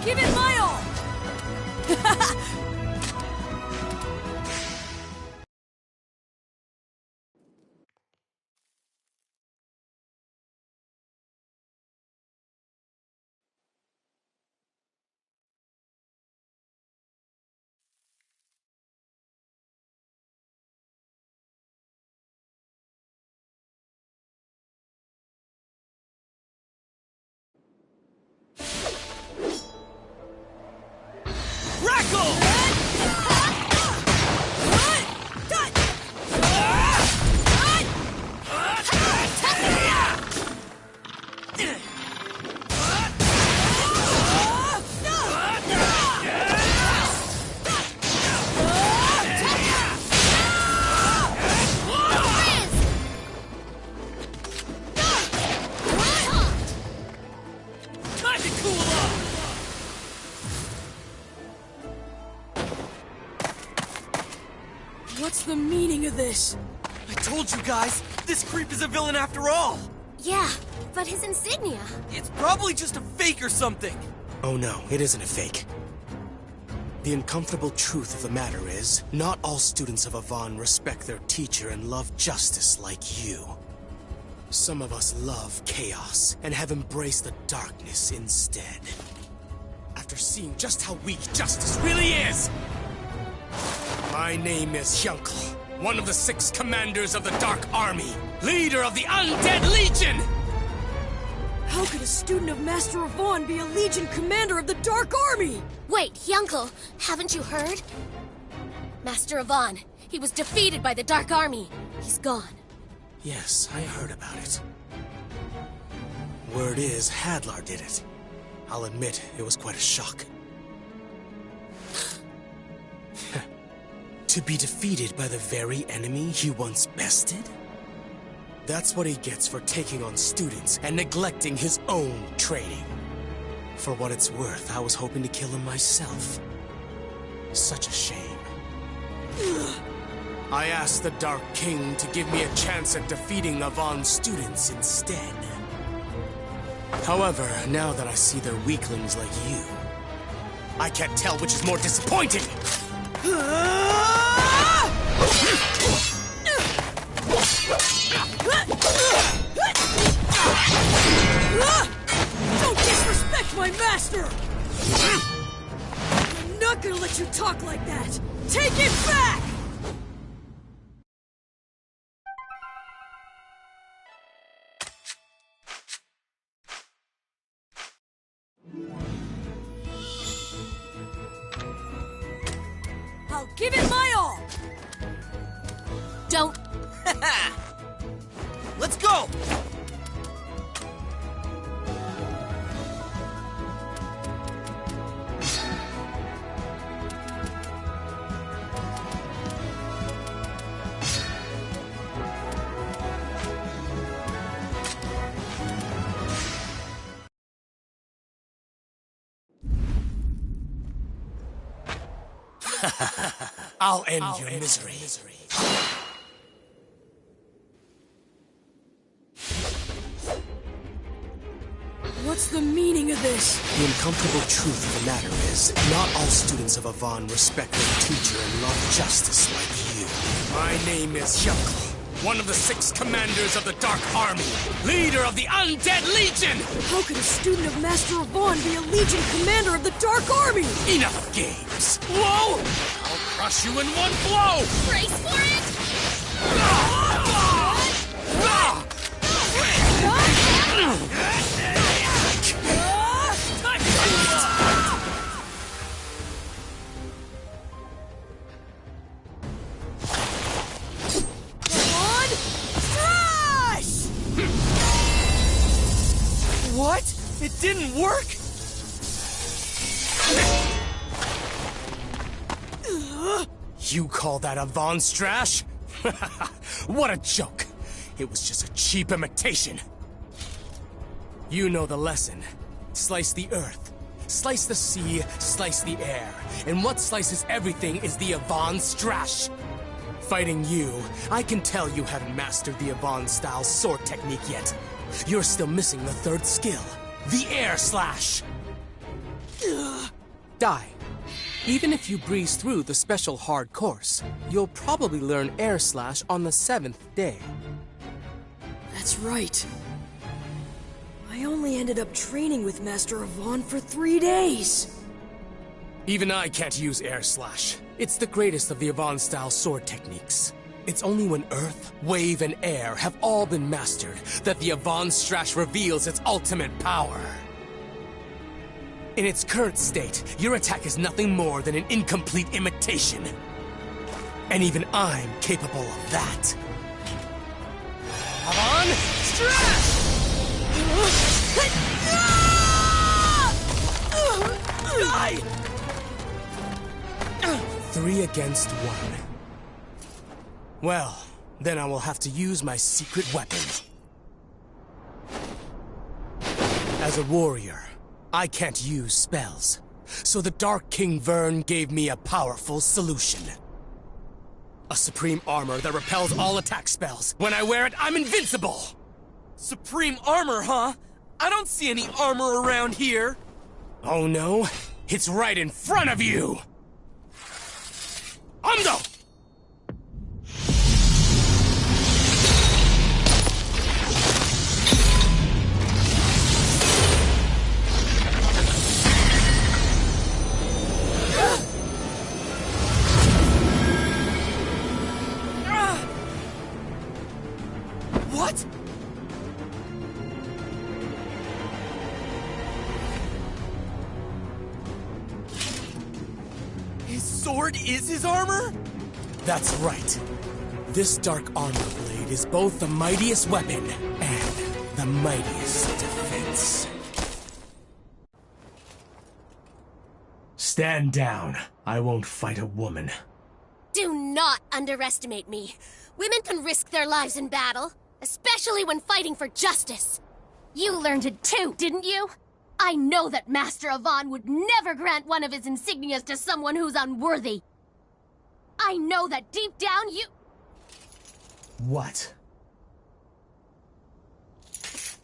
[SPEAKER 10] Give it my all! What's the meaning of this?
[SPEAKER 2] I told you guys, this creep is a villain after all!
[SPEAKER 3] Yeah, but his insignia...
[SPEAKER 2] It's probably just a fake or something!
[SPEAKER 4] Oh no, it isn't a fake. The uncomfortable truth of the matter is, not all students of Avon respect their teacher and love justice like you. Some of us love chaos, and have embraced the darkness instead. After seeing just how weak justice really is! My name is Hyunkel, one of the 6 commanders of the Dark Army, leader of the Undead Legion!
[SPEAKER 10] How could a student of Master Avon be a Legion commander of the Dark Army?
[SPEAKER 3] Wait, Hyunkel, haven't you heard? Master Avon, he was defeated by the Dark Army. He's gone.
[SPEAKER 4] Yes, I heard about it. Word is, Hadlar did it. I'll admit, it was quite a shock. To be defeated by the very enemy he once bested? That's what he gets for taking on students and neglecting his own training. For what it's worth, I was hoping to kill him myself. Such a shame. I asked the Dark King to give me a chance at defeating Avon's students instead. However, now that I see they're weaklings like you, I can't tell which is more disappointing!
[SPEAKER 10] Don't disrespect my master! I'm not gonna let you talk like that! Take it back! I'll give it my all!
[SPEAKER 3] Don't...
[SPEAKER 2] Let's go!
[SPEAKER 4] I'll end your misery.
[SPEAKER 10] What's the meaning of this?
[SPEAKER 4] The uncomfortable truth of the matter is, not all students of Avon respect their teacher and love justice like you. My name is Hyunkel, one of the 6 commanders of the Dark Army, leader of the Undead Legion!
[SPEAKER 10] How could a student of Master Avon be a Legion commander of the Dark Army?
[SPEAKER 4] Enough games! Whoa! I'll crush you in one blow!
[SPEAKER 3] Brace for it!
[SPEAKER 2] What? It didn't work?
[SPEAKER 4] You call that a Von Strash? What a joke! It was just a cheap imitation. You know the lesson. Slice the earth, slice the sea, slice the air. And what slices everything is the Avon Strash. Fighting you, I can tell you haven't mastered the Avon-style sword technique yet. You're still missing the 3rd skill, the Air Slash. Die. Even if you breeze through the special hard course, you'll probably learn Air Slash on the 7th day.
[SPEAKER 10] That's right. I only ended up training with Master Avon for 3 days.
[SPEAKER 4] Even I can't use Air Slash. It's the greatest of the Avon-style sword techniques. It's only when Earth, Wave, and Air have all been mastered that the Avon Strash reveals its ultimate power. In its current state, your attack is nothing more than an incomplete imitation. And even I'm capable of that. Avon Strash!
[SPEAKER 2] Die!
[SPEAKER 4] 3 against 1. Well, then I will have to use my secret weapon. As a warrior, I can't use spells. So the Dark King Vern gave me a powerful solution. A supreme armor that repels all attack spells. When I wear it, I'm invincible!
[SPEAKER 2] Supreme armor, huh? I don't see any armor around here.
[SPEAKER 4] Oh no? It's right in front of you! Ando!
[SPEAKER 2] What? His sword is his armor?
[SPEAKER 4] That's right. This dark armor blade is both the mightiest weapon and the mightiest defense. Stand down. I won't fight a woman.
[SPEAKER 3] Do not underestimate me. Women can risk their lives in battle, especially when fighting for justice. You learned it too, didn't you? I know that Master Avon would never grant one of his insignias to someone who's unworthy. I know that deep down you...
[SPEAKER 4] What?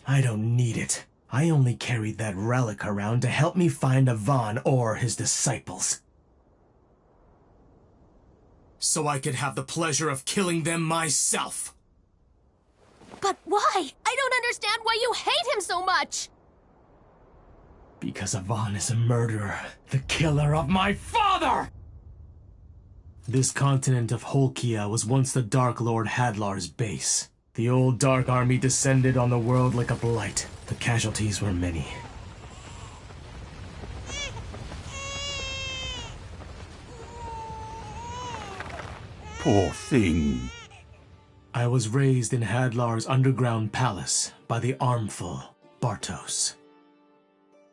[SPEAKER 4] I don't need it. I only carried that relic around to help me find Avon or his disciples. So I could have the pleasure of killing them myself.
[SPEAKER 3] But why? I don't understand why you hate him so much!
[SPEAKER 4] Because Avon is a murderer, the killer of my father! This continent of Holkia was once the Dark Lord Hadlar's base. The old Dark Army descended on the world like a blight. The casualties were many.
[SPEAKER 1] Poor thing.
[SPEAKER 4] I was raised in Hadlar's underground palace by the armful Bartos.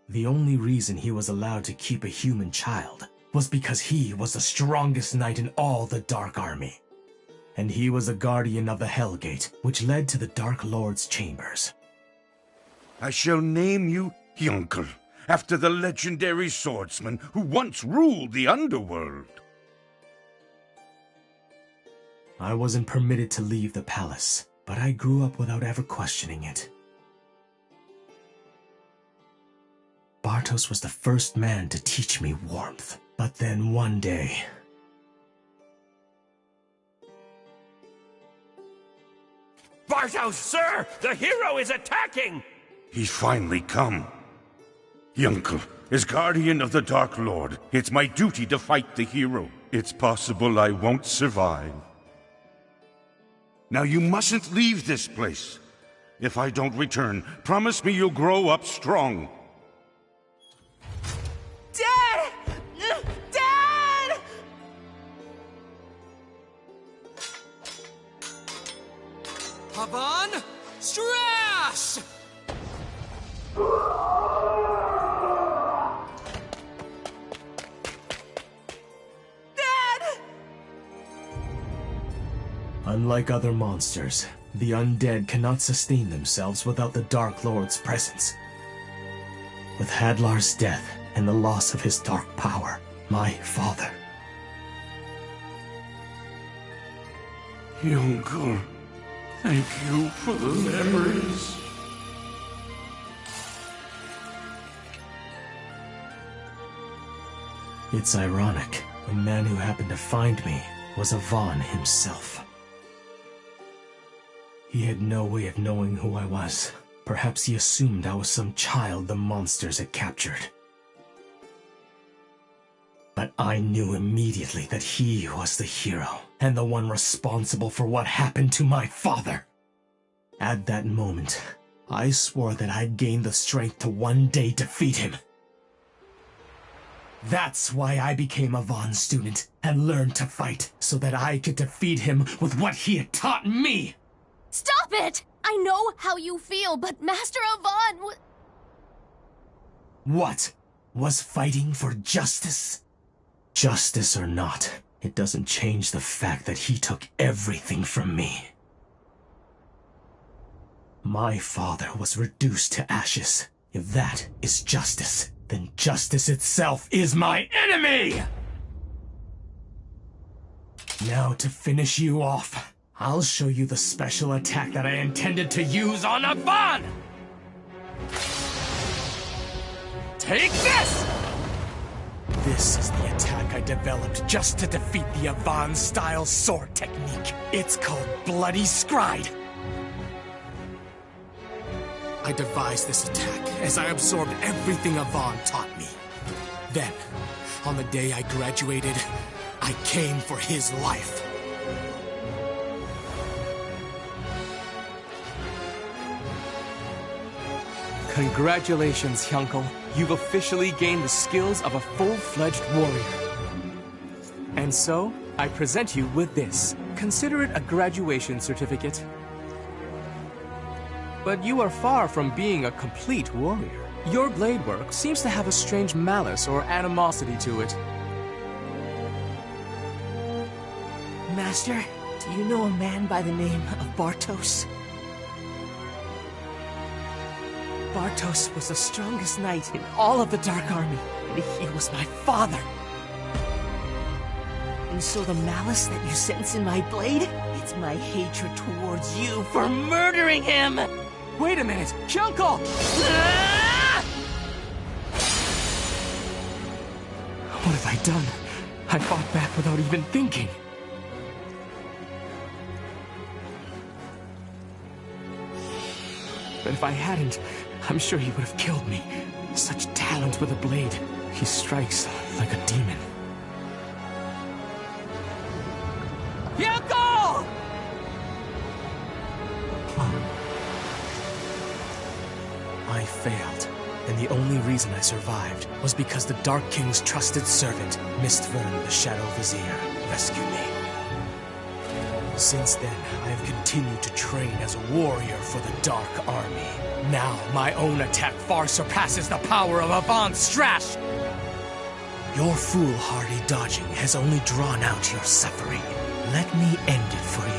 [SPEAKER 4] The only reason he was allowed to keep a human child was because he was the strongest knight in all the Dark Army. And he was a guardian of the Hellgate, which led to the Dark Lord's chambers.
[SPEAKER 1] I shall name you Yunkel, after the legendary swordsman who once ruled the underworld.
[SPEAKER 4] I wasn't permitted to leave the palace, but I grew up without ever questioning it. Bartos was the first man to teach me warmth, but then one day...
[SPEAKER 13] Bartos, sir! The hero is attacking!
[SPEAKER 1] He's finally come. Yunkel, as guardian of the Dark Lord, it's my duty to fight the hero. It's possible I won't survive. Now you mustn't leave this place. If I don't return, promise me you'll grow up strong.
[SPEAKER 2] Dad! Dad!
[SPEAKER 4] Avon, Strash!
[SPEAKER 2] Dad!
[SPEAKER 4] Unlike other monsters, the undead cannot sustain themselves without the Dark Lord's presence. With Hadlar's death and the loss of his dark power, my father...
[SPEAKER 1] Yunkel, thank you for the memories.
[SPEAKER 4] It's ironic. The man who happened to find me was Avon himself. He had no way of knowing who I was. Perhaps he assumed I was some child the monsters had captured. But I knew immediately that he was the hero, and the one responsible for what happened to my father. At that moment, I swore that I'd gain the strength to one day defeat him. That's why I became a Vaughn student and learned to fight, so that I could defeat him with what he had taught me!
[SPEAKER 3] Stop it! I know how you feel, but Master Avon
[SPEAKER 4] What? Was fighting for justice? Justice or not, it doesn't change the fact that he took everything from me. My father was reduced to ashes. If that is justice, then justice itself is my enemy! Now to finish you off, I'll show you the special attack that I intended to use on Avon! Take this! This is the attack I developed just to defeat the Avon-style sword technique. It's called Bloody Scride. I devised this attack as I absorbed everything Avon taught me. Then, on the day I graduated, I came for his life.
[SPEAKER 17] Congratulations, Hyunkel. You've officially gained the skills of a full-fledged warrior. And so, I present you with this. Consider it a graduation certificate. But you are far from being a complete warrior. Your blade work seems to have a strange malice or animosity to it.
[SPEAKER 9] Master, do you know a man by the name of Bartos? Bartos was the strongest knight in all of the Dark Army, and he was my father. And so the malice that you sense in my blade, it's my hatred towards you for murdering him!
[SPEAKER 4] Wait a minute! Hyunkel! What have I done? I fought back without even thinking. But if I hadn't, I'm sure he would have killed me. Such talent with a blade. He strikes like a demon. Hyunkel! I failed, and the only reason I survived was because the Dark King's trusted servant, Mistvern the Shadow Vizier, rescued me. Since then, I have continued to train as a warrior for the Dark Army. Now, my own attack far surpasses the power of Avon's Strash! Your foolhardy dodging has only drawn out your suffering. Let me end it for you.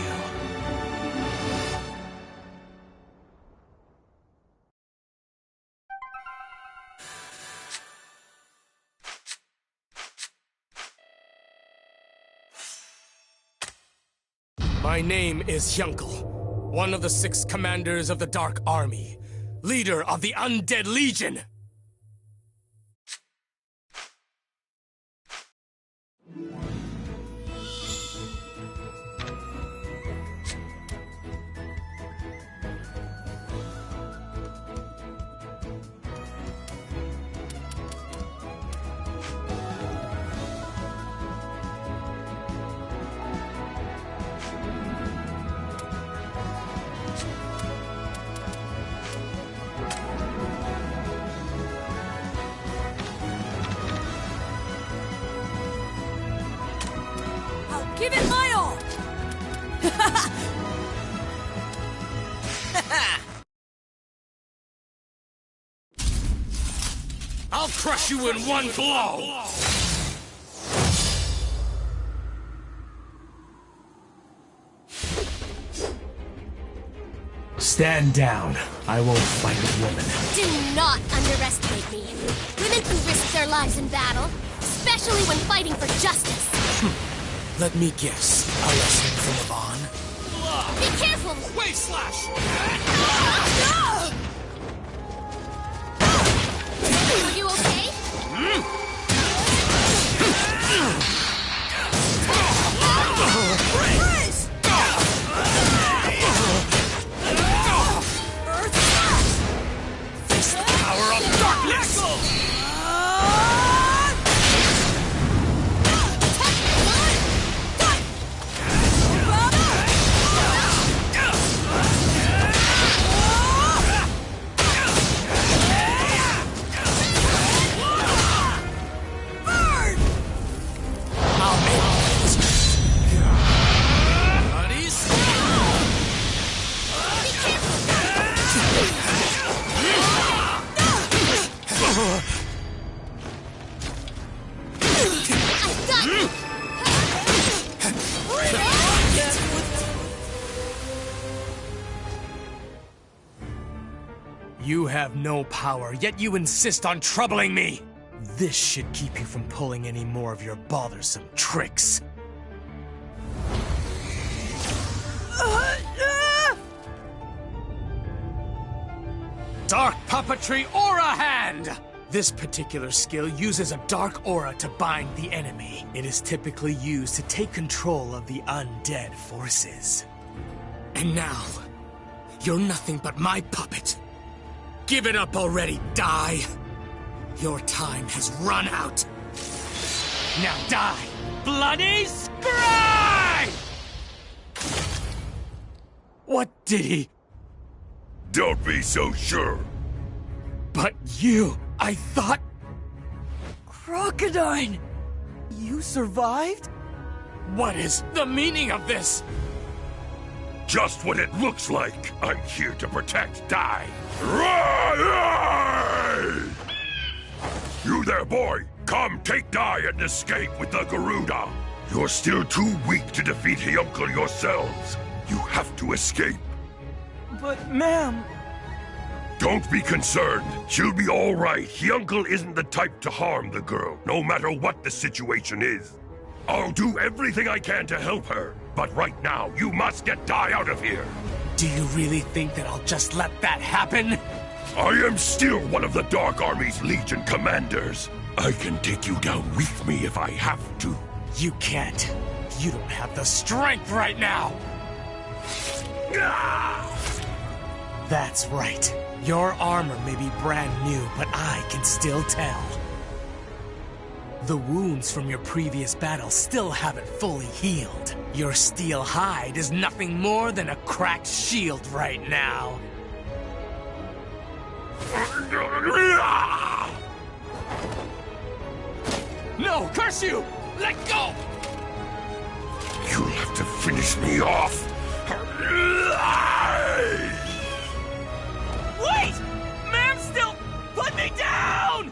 [SPEAKER 4] My name is Hyunkel, one of the 6 commanders of the Dark Army, leader of the Undead Legion!
[SPEAKER 10] Give it my all!
[SPEAKER 4] I'll crush you in one blow! Stand down. I won't fight a woman.
[SPEAKER 3] Do not underestimate me. Women can risk their lives in battle, especially when fighting for justice.
[SPEAKER 4] Let me guess. A lesson from Avon?
[SPEAKER 3] Be careful!
[SPEAKER 4] Wave slash!
[SPEAKER 3] Are you okay?
[SPEAKER 10] Freeze!
[SPEAKER 4] Face the power of darkness! You have no power, yet you insist on troubling me! This should keep you from pulling any more of your bothersome tricks.
[SPEAKER 17] Dark Puppetry Aura Hand! This particular skill uses a dark aura to bind the enemy. It is typically used to take control of the undead forces. And now, you're nothing but my puppet. Give it up already, die! Your time has run out. Now die! Bloody Scry! What did he...
[SPEAKER 5] Don't be so sure.
[SPEAKER 17] But you, I thought...
[SPEAKER 10] Crocodile!
[SPEAKER 2] You survived?
[SPEAKER 17] What is the meaning of this?
[SPEAKER 5] Just what it looks like. I'm here to protect Dai. You there, boy. Come take Dai and escape with the Garuda. You're still too weak to defeat Hyuncle yourselves. You have to escape.
[SPEAKER 2] But, ma'am...
[SPEAKER 5] Don't be concerned. She'll be all right. Hyuncle isn't the type to harm the girl, no matter what the situation is. I'll do everything I can to help her. But right now, you must get Dai out of here.
[SPEAKER 17] Do you really think that I'll just let that happen?
[SPEAKER 5] I am still one of the Dark Army's Legion commanders. I can take you down with me if I have to.
[SPEAKER 17] You can't. You don't have the strength right now. That's right. Your armor may be brand new, but I can still tell. The wounds from your previous battle still haven't fully healed. Your steel hide is nothing more than a cracked shield right now. No, curse you! Let go!
[SPEAKER 5] You'll have to finish me off.
[SPEAKER 2] Wait! Ma'am, still... Put me down!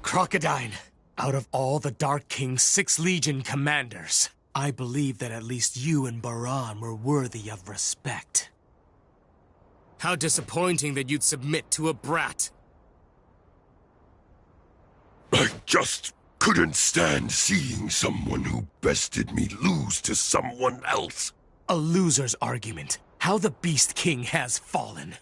[SPEAKER 17] Crocodile, out of all the Dark King's 6 Legion commanders, I believe that at least you and Baran were worthy of respect. How disappointing that you'd submit to a brat.
[SPEAKER 5] I just couldn't stand seeing someone who bested me lose to someone else.
[SPEAKER 17] A loser's argument. How the Beast King has fallen.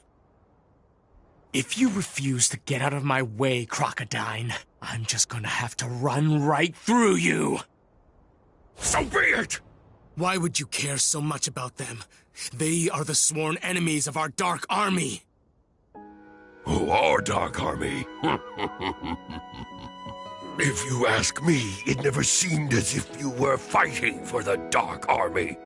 [SPEAKER 17] If you refuse to get out of my way, Crocodile, I'm just gonna have to run right through you.
[SPEAKER 5] So be it!
[SPEAKER 17] Why would you care so much about them? They are the sworn enemies of our Dark Army.
[SPEAKER 5] Oh, our Dark Army? If you ask me, it never seemed as if you were fighting for the Dark Army.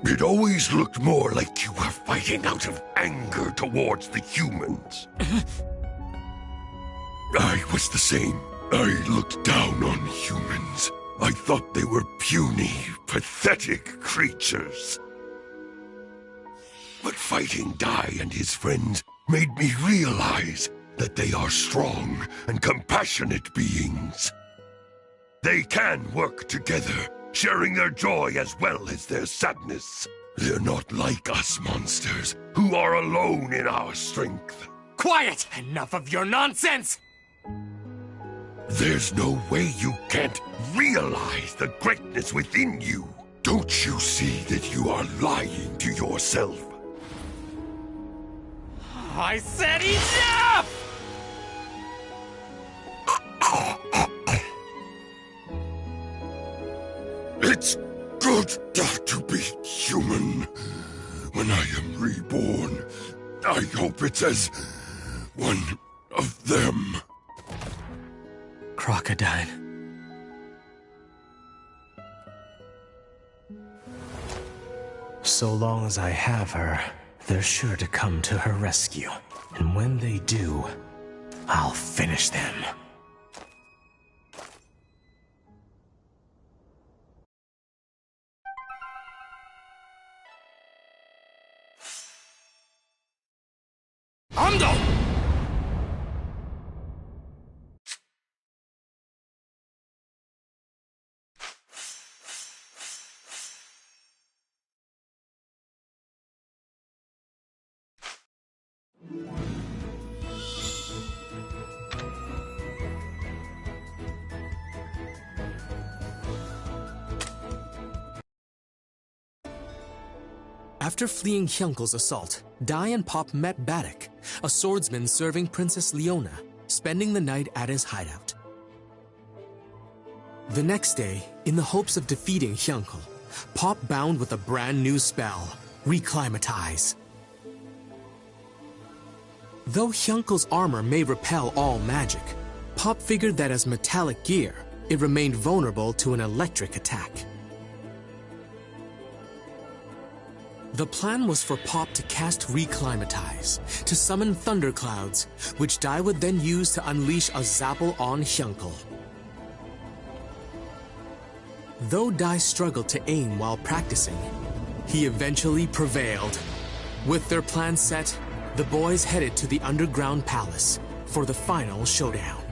[SPEAKER 5] It always looked more like you were fighting out of anger towards the humans. I was the same. I looked down on humans. I thought they were puny, pathetic creatures. But fighting Dai and his friends made me realize that they are strong and compassionate beings. They can work together, sharing their joy as well as their sadness. They're not like us monsters, who are alone in our strength.
[SPEAKER 17] Quiet! Enough of your nonsense!
[SPEAKER 5] There's no way you can't realize the greatness within you. Don't you see that you are lying to yourself?
[SPEAKER 13] I said enough!
[SPEAKER 5] It's good not to be human. When I am reborn, I hope it's as one of them.
[SPEAKER 4] Crocodile. So long as I have her, they're sure to come to her rescue. And when they do, I'll finish them.
[SPEAKER 13] Ando!
[SPEAKER 4] After fleeing Hyunkel's assault, Dai and Pop met Baddock, a swordsman serving Princess Leona, spending the night at his hideout. The next day, in the hopes of defeating Hyunkel, Pop bound with a brand new spell, Reclimatize. Though Hyunkel's armor may repel all magic, Pop figured that as metallic gear, it remained vulnerable to an electric attack. The plan was for Pop to cast Reclimatize, to summon thunderclouds, which Dai would then use to unleash a Zapple on Hyunkel. Though Dai struggled to aim while practicing, he eventually prevailed. With their plan set, the boys headed to the underground palace for the final showdown.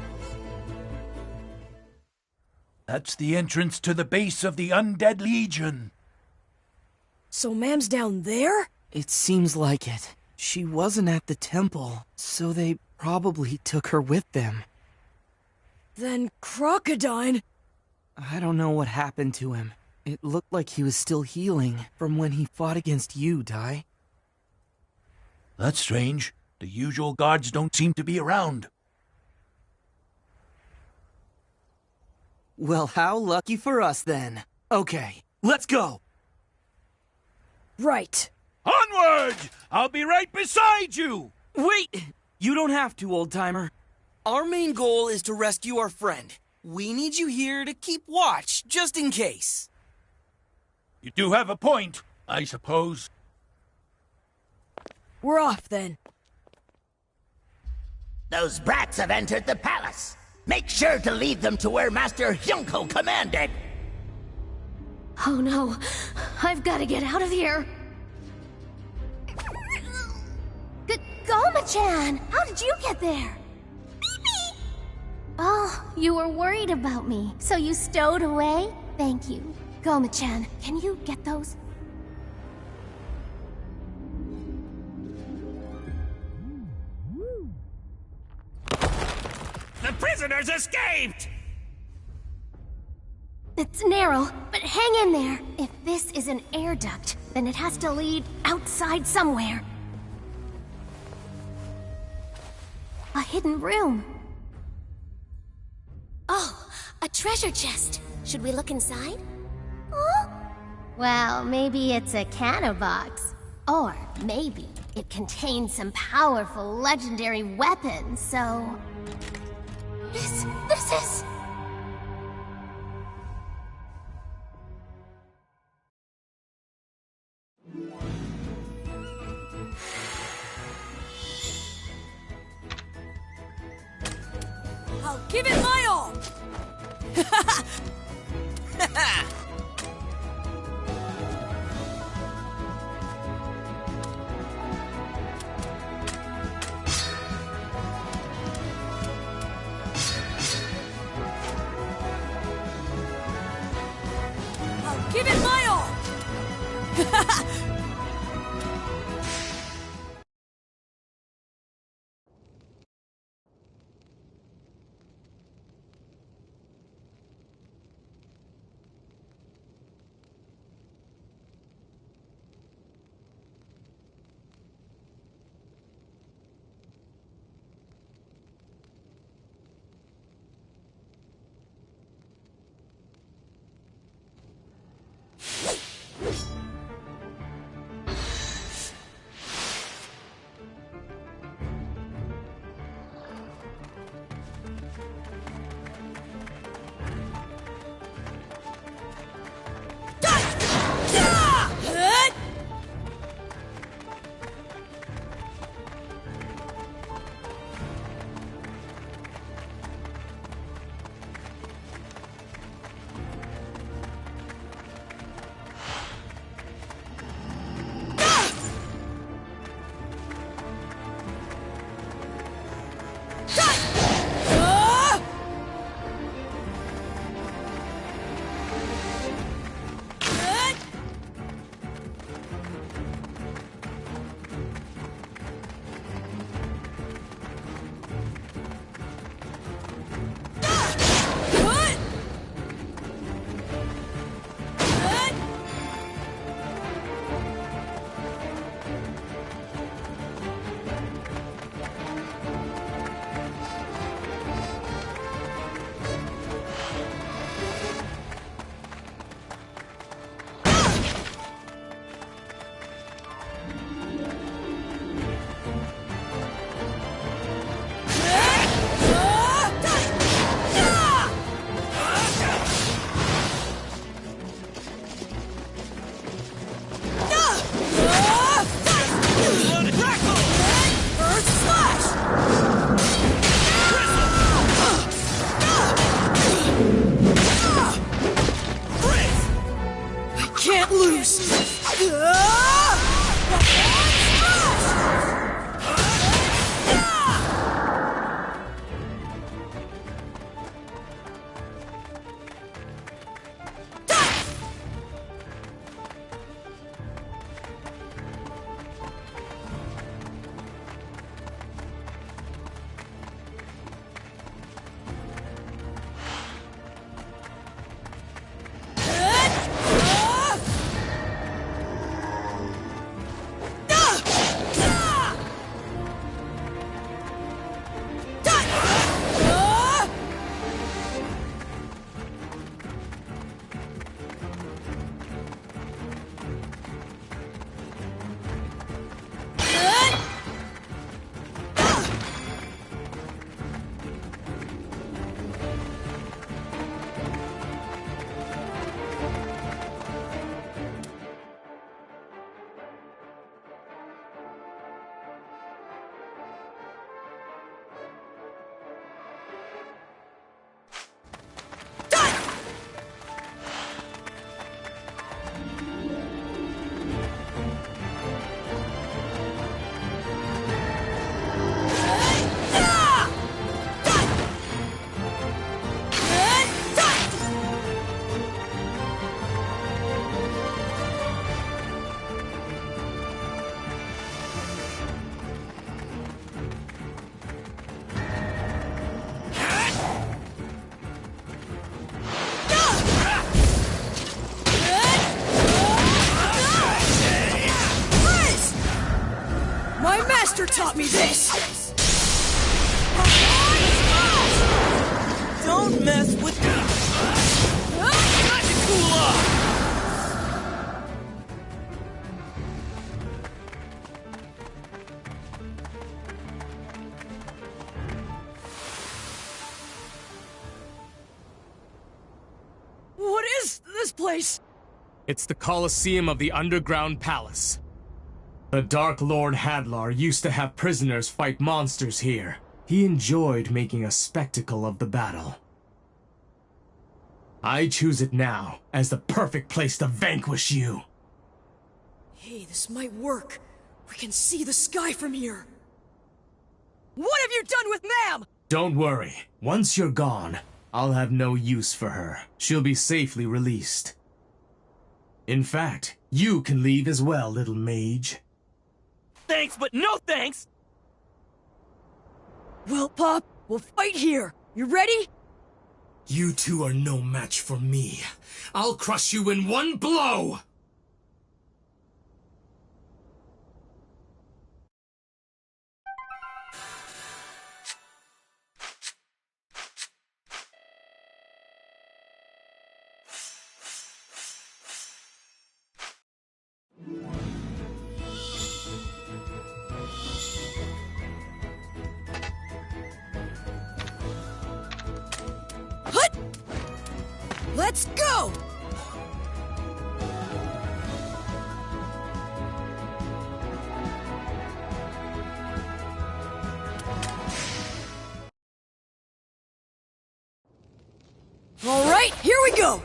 [SPEAKER 18] That's the entrance to the base of the Undead Legion.
[SPEAKER 10] So Mam's down there?
[SPEAKER 2] It seems like it. She wasn't at the temple, so they probably took her with them.
[SPEAKER 10] Then Crocodile...
[SPEAKER 2] I don't know what happened to him. It looked like he was still healing from when he fought against you, Dai.
[SPEAKER 18] That's strange. The usual guards don't seem to be around.
[SPEAKER 2] Well, how lucky for us then. Okay, let's go!
[SPEAKER 10] Right.
[SPEAKER 13] Onward! I'll be right beside you!
[SPEAKER 2] Wait! You don't have to, old-timer. Our main goal is to rescue our friend. We need you here to keep watch, just in case.
[SPEAKER 18] You do have a point, I suppose.
[SPEAKER 10] We're off, then.
[SPEAKER 9] Those brats have entered the palace. Make sure to lead them to where Master Hyunkel commanded.
[SPEAKER 3] Oh no, I've got to get out of here. Goma-chan, how did you get there? Oh, you were worried about me, so you stowed away? Thank you. Goma-chan, can you get those?
[SPEAKER 13] The prisoners escaped!
[SPEAKER 3] It's narrow, but hang in there. If this is an air duct, then it has to lead outside somewhere. A hidden room. Oh, a treasure chest. Should we look inside? Huh? Well, maybe it's a canna box. Or maybe it contains some powerful legendary weapons, so... This is...
[SPEAKER 10] I'll give it my all! I'll give it my all! taught me this!
[SPEAKER 2] Don't mess with me! Time to cool off!
[SPEAKER 10] What is this place?
[SPEAKER 17] It's the Colosseum of the Underground Palace. The Dark Lord Hadlar used to have prisoners fight monsters here. He enjoyed making a spectacle of the battle. I choose it now as the perfect place to vanquish you.
[SPEAKER 10] Hey, this might work. We can see the sky from here. What have you done with Ma'am?
[SPEAKER 17] Don't worry. Once you're gone, I'll have no use for her. She'll be safely released. In fact, you can leave as well, little mage.
[SPEAKER 2] Thanks, but no thanks!
[SPEAKER 10] Well, Pop, we'll fight here. You ready?
[SPEAKER 4] You two are no match for me. I'll crush you in one blow!
[SPEAKER 10] Let's go! All right, here we go!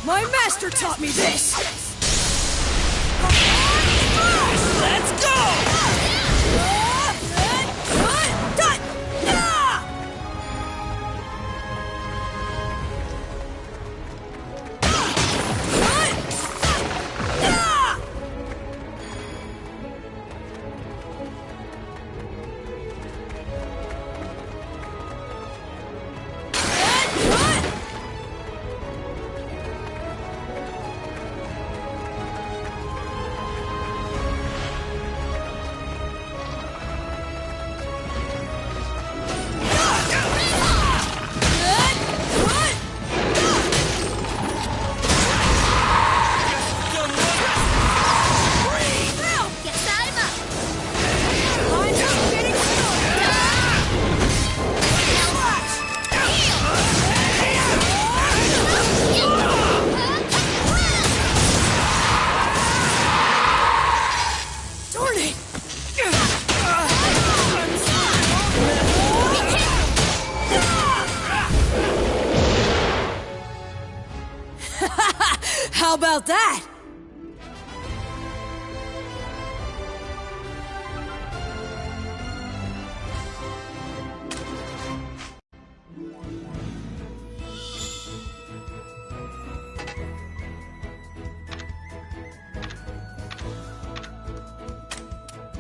[SPEAKER 10] My master taught me this!
[SPEAKER 2] Let's go!
[SPEAKER 10] How about that?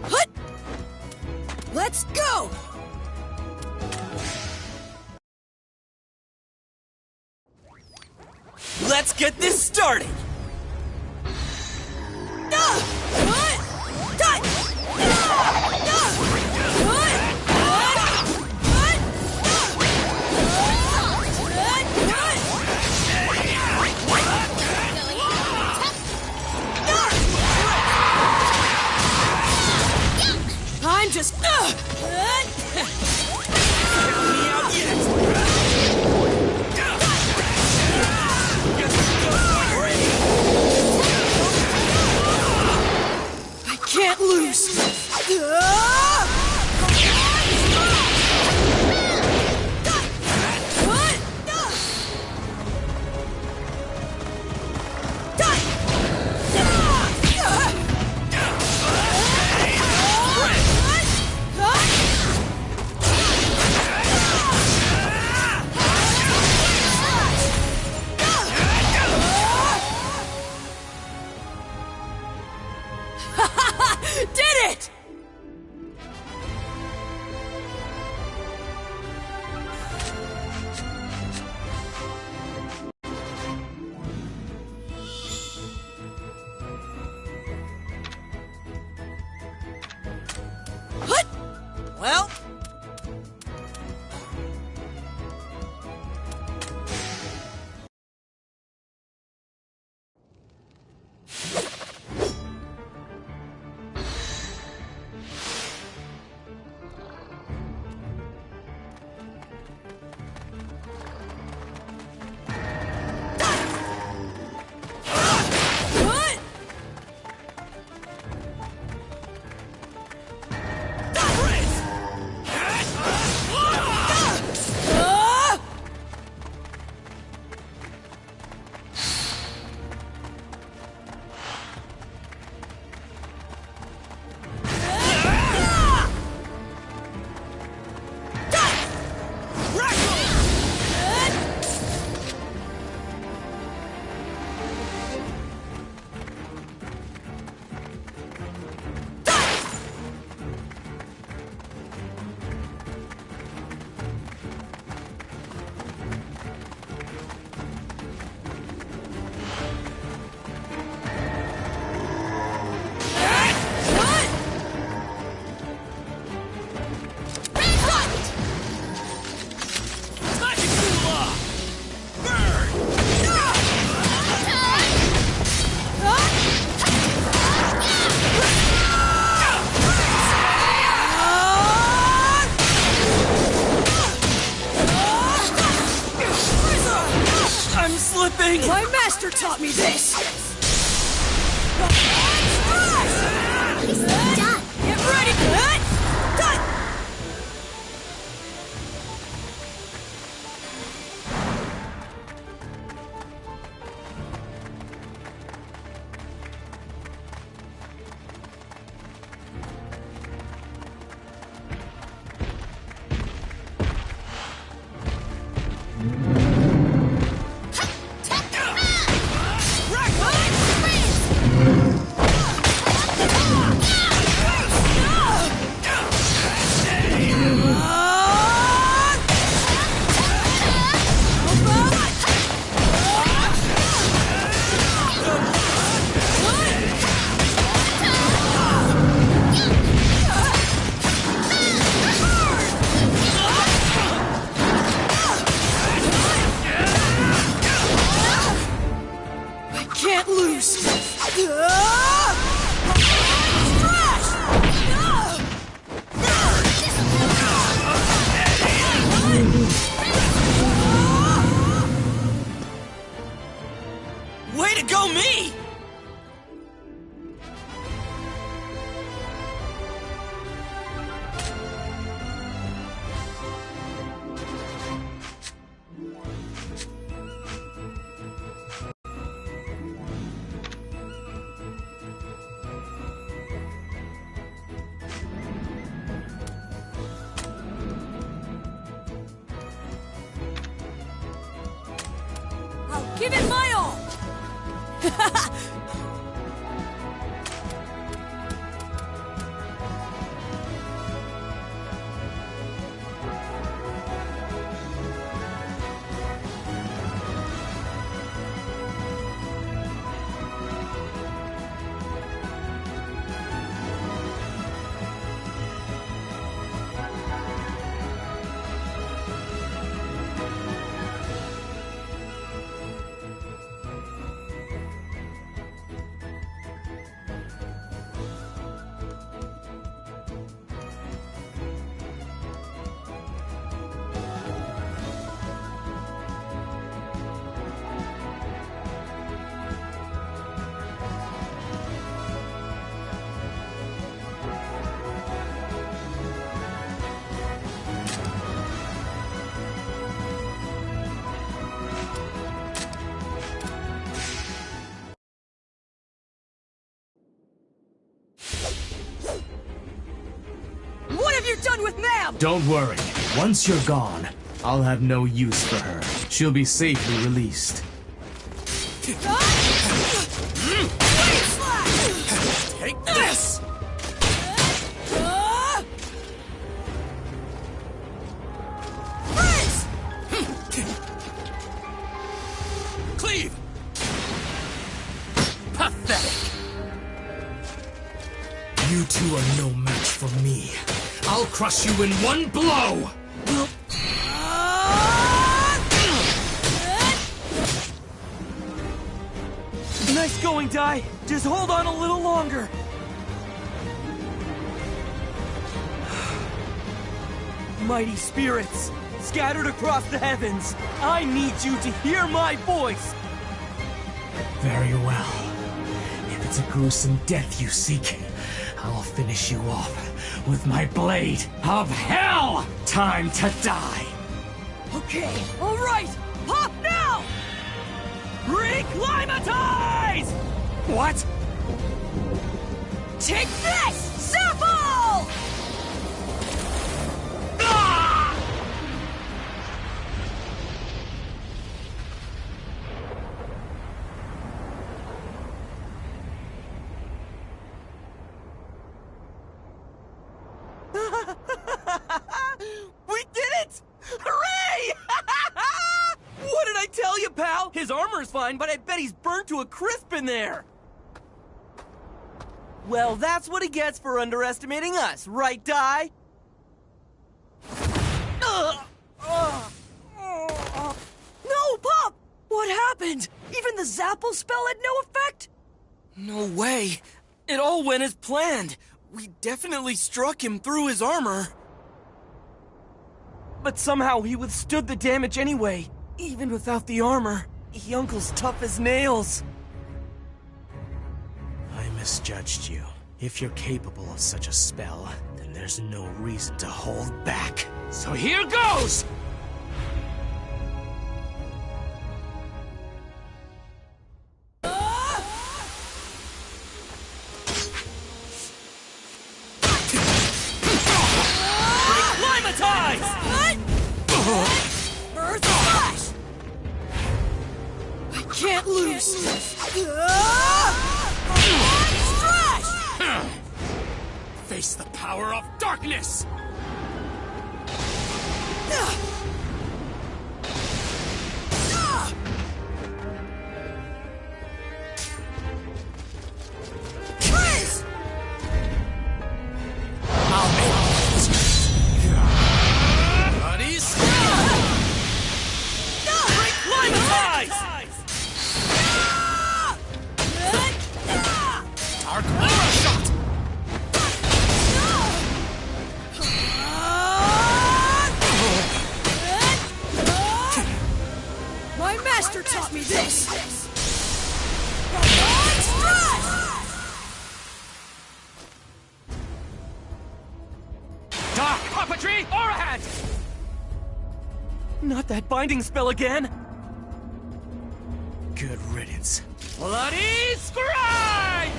[SPEAKER 10] Hut! Let's go!
[SPEAKER 2] Let's get this started!
[SPEAKER 10] I'm just... lose! Did it! Well... I'm slipping! My master taught me this!
[SPEAKER 3] Done!
[SPEAKER 10] Get ready! Done! Can't lose!
[SPEAKER 2] Way to go, me!
[SPEAKER 10] I'll give it my all! you done with Ma'am?
[SPEAKER 17] Don't worry. Once you're gone, I'll have no use for her. She'll be safely released.
[SPEAKER 10] Take this! Freeze!
[SPEAKER 2] Cleave! Pathetic!
[SPEAKER 4] You two are no match for me. I'll crush you in one blow!
[SPEAKER 2] Nice going, Dai. Just hold on a little longer. Mighty spirits, scattered across the heavens, I need you to hear my voice.
[SPEAKER 4] Very well. If it's a gruesome death you seek, I'll finish you off with my blade of hell! Time to die!
[SPEAKER 10] Okay, alright! Pop now!
[SPEAKER 2] Reclimatize!
[SPEAKER 10] What? Take this! Zapple!
[SPEAKER 2] We did it! Hooray! What did I tell you, pal? His armor's fine, but I bet he's burnt to a crisp in there. Well, that's what he gets for underestimating us, right, Dai?
[SPEAKER 10] No, Pop! What happened? Even the Zapple spell had no effect?
[SPEAKER 2] No way. It all went as planned. We definitely struck him through his armor. But somehow he withstood the damage anyway. Even without the armor, Yunkle's tough as nails.
[SPEAKER 4] I misjudged you. If you're capable of such a spell, then there's no reason to hold back. So here goes!
[SPEAKER 10] Earth Flash! I can't lose! Stretch!
[SPEAKER 4] Face the power of darkness!
[SPEAKER 10] Freeze!
[SPEAKER 4] I'll make Dark Aura Shot!
[SPEAKER 10] My master taught me this!
[SPEAKER 2] Dark Puppetry Aura Hat! Not that binding spell again!
[SPEAKER 4] Good riddance.
[SPEAKER 2] Bloody Scribe!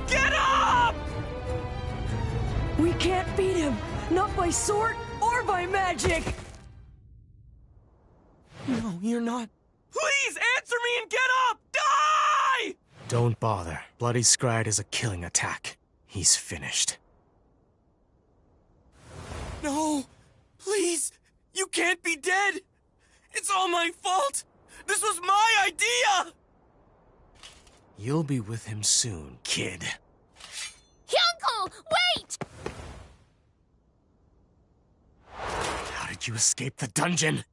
[SPEAKER 2] Get up!
[SPEAKER 10] We can't beat him! Not by sword or by magic!
[SPEAKER 2] No, you're not. Please answer me and get up! Die!
[SPEAKER 4] Don't bother. Bloody Scride is a killing attack. He's finished.
[SPEAKER 2] No! Please! You can't be dead! It's all my fault! This was my idea!
[SPEAKER 4] You'll be with him soon, kid.
[SPEAKER 3] Hyunko, wait!
[SPEAKER 4] How did you escape the dungeon?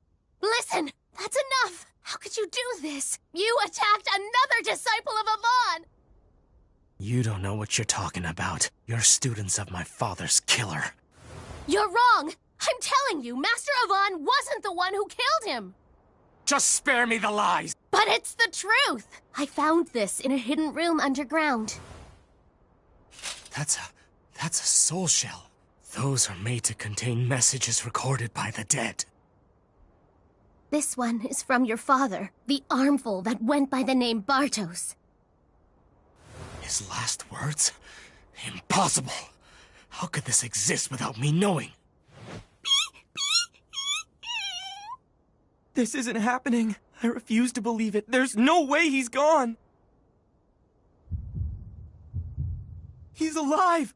[SPEAKER 3] Listen, that's enough! How could you do this? You attacked another disciple of Avon!
[SPEAKER 4] You don't know what you're talking about. You're students of my father's killer.
[SPEAKER 3] You're wrong! I'm telling you, Master Avon wasn't the one who killed him!
[SPEAKER 4] Just spare me the lies!
[SPEAKER 3] But it's the truth! I found this in a hidden room underground.
[SPEAKER 4] That's a soul shell. Those are made to contain messages recorded by the dead.
[SPEAKER 3] This one is from your father, the armful that went by the name Bartos.
[SPEAKER 17] His last words? Impossible! How could this exist without me knowing?
[SPEAKER 2] This isn't happening. I refuse to believe it. There's no way he's gone. He's alive!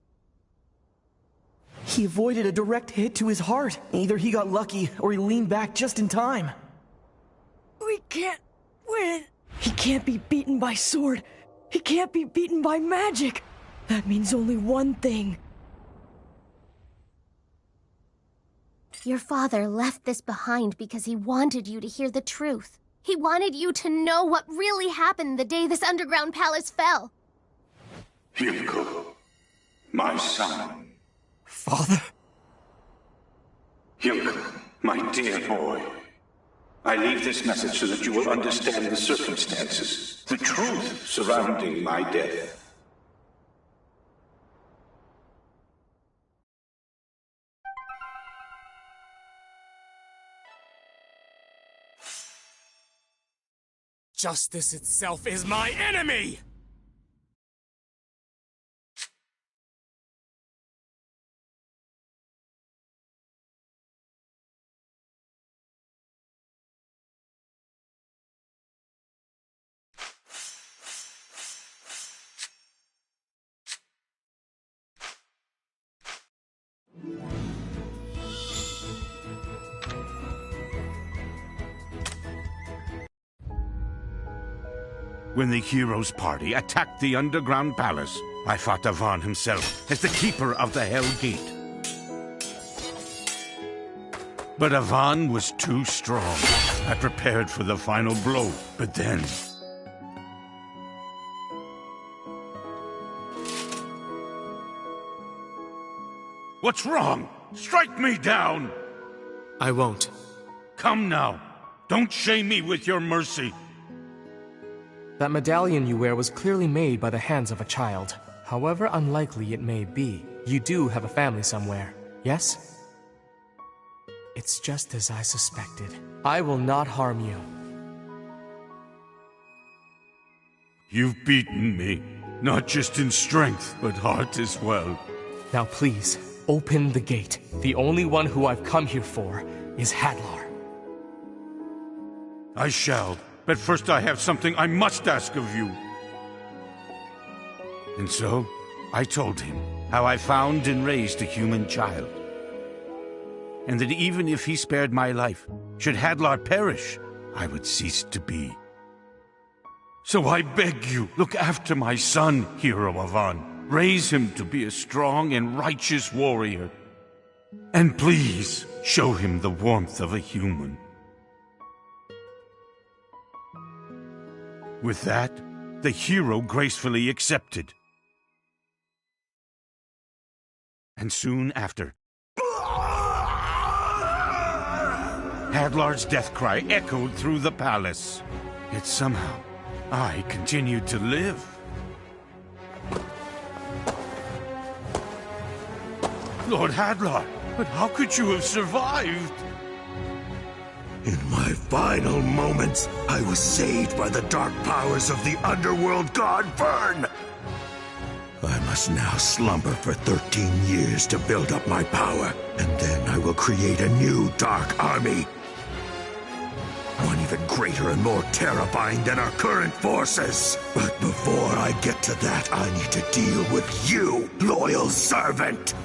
[SPEAKER 2] He avoided a direct hit to his heart. Either he got lucky, or he leaned back just in time.
[SPEAKER 10] We can't win. He can't be beaten by sword. He can't be beaten by magic. That means only one thing.
[SPEAKER 3] Your father left this behind because he wanted you to hear the truth. He wanted you to know what really happened the day this underground palace fell.
[SPEAKER 1] Hugo, my son.
[SPEAKER 2] Father?
[SPEAKER 1] Hugo, my dear boy. I leave this message so that you will understand the circumstances, the truth surrounding my death.
[SPEAKER 17] Justice itself is my enemy!
[SPEAKER 1] When the heroes' party attacked the underground palace, I fought Avan himself as the keeper of the Hell Gate. But Avan was too strong. I prepared for the final blow, but then... What's wrong? Strike me down!
[SPEAKER 17] I won't.
[SPEAKER 1] Come now. Don't shame me with your mercy.
[SPEAKER 17] That medallion you wear was clearly made by the hands of a child. However unlikely it may be, you do have a family somewhere, yes? It's just as I suspected. I will not harm you.
[SPEAKER 1] You've beaten me, not just in strength, but heart as well.
[SPEAKER 17] Now please, open the gate. The only one who I've come here for is Hadlar.
[SPEAKER 1] I shall. But first I have something I must ask of you. And so, I told him how I found and raised a human child. And that even if he spared my life, should Hadlar perish, I would cease to be. So I beg you, look after my son, Hero Avan. Raise him to be a strong and righteous warrior. And please, show him the warmth of a human. With that, the hero gracefully accepted. And soon after, Hadlar's death cry echoed through the palace. Yet somehow, I continued to live. Lord Hadlar, but how could you have survived?
[SPEAKER 16] In my final moments, I was saved by the dark powers of the underworld god Vern. I must now slumber for 13 years to build up my power, and then I will create a new dark army. One even greater and more terrifying than our current forces. But before I get to that, I need to deal with you, loyal servant.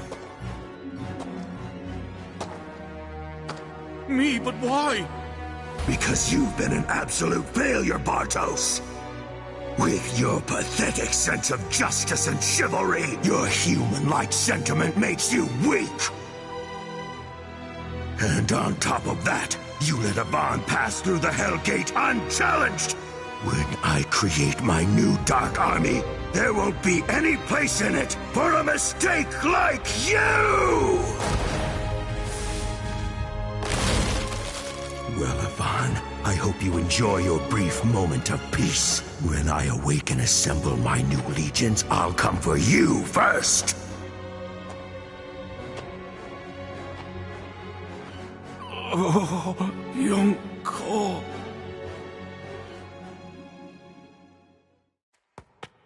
[SPEAKER 1] Me, but why?
[SPEAKER 16] Because you've been an absolute failure, Bartos. With your pathetic sense of justice and chivalry, your human-like sentiment makes you weak. And on top of that, you let Avan pass through the Hell Gate unchallenged. When I create my new Dark Army, there won't be any place in it for a mistake like you! Well, Avan, I hope you enjoy your brief moment of peace. When I awake and assemble my new legions, I'll come for you first!
[SPEAKER 1] Oh, Yonko.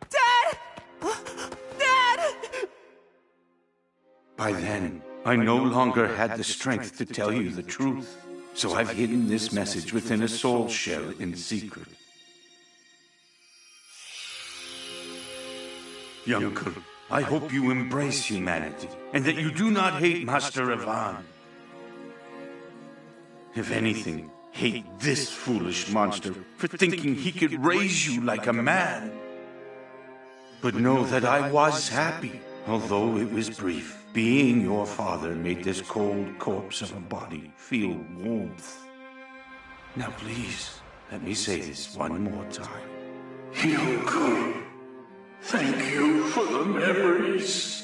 [SPEAKER 2] Dad!
[SPEAKER 1] By then, I no longer had the strength to tell you the truth, so I've hidden this message within a soul shell in secret. Uncle, I hope you embrace humanity, and that you do not hate Master Ivan. If anything, hate this foolish monster for thinking he could raise you like a man. But know that I was happy, although it was brief. Being your father made this cold corpse of a body feel warmth. Now please, let me say this one more time. Uncle, thank you for the memories.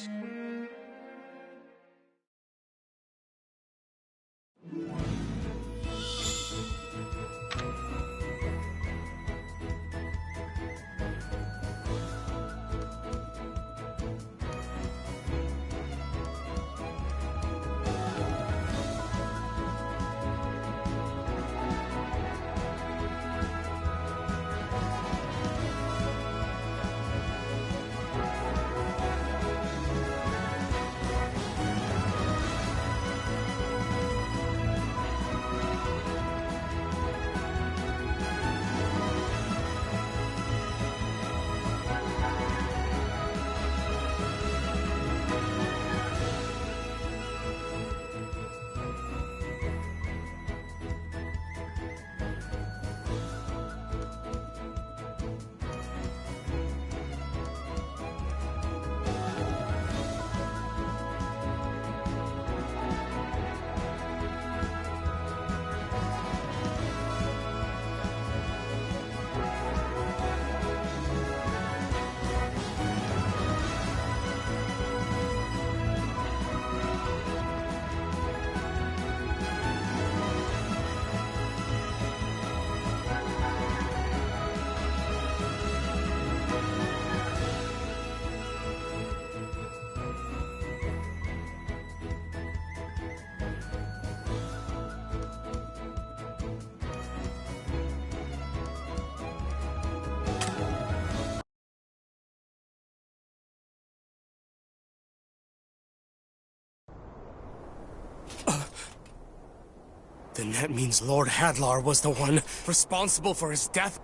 [SPEAKER 6] Then that means Lord Hadlar was the one responsible for his death?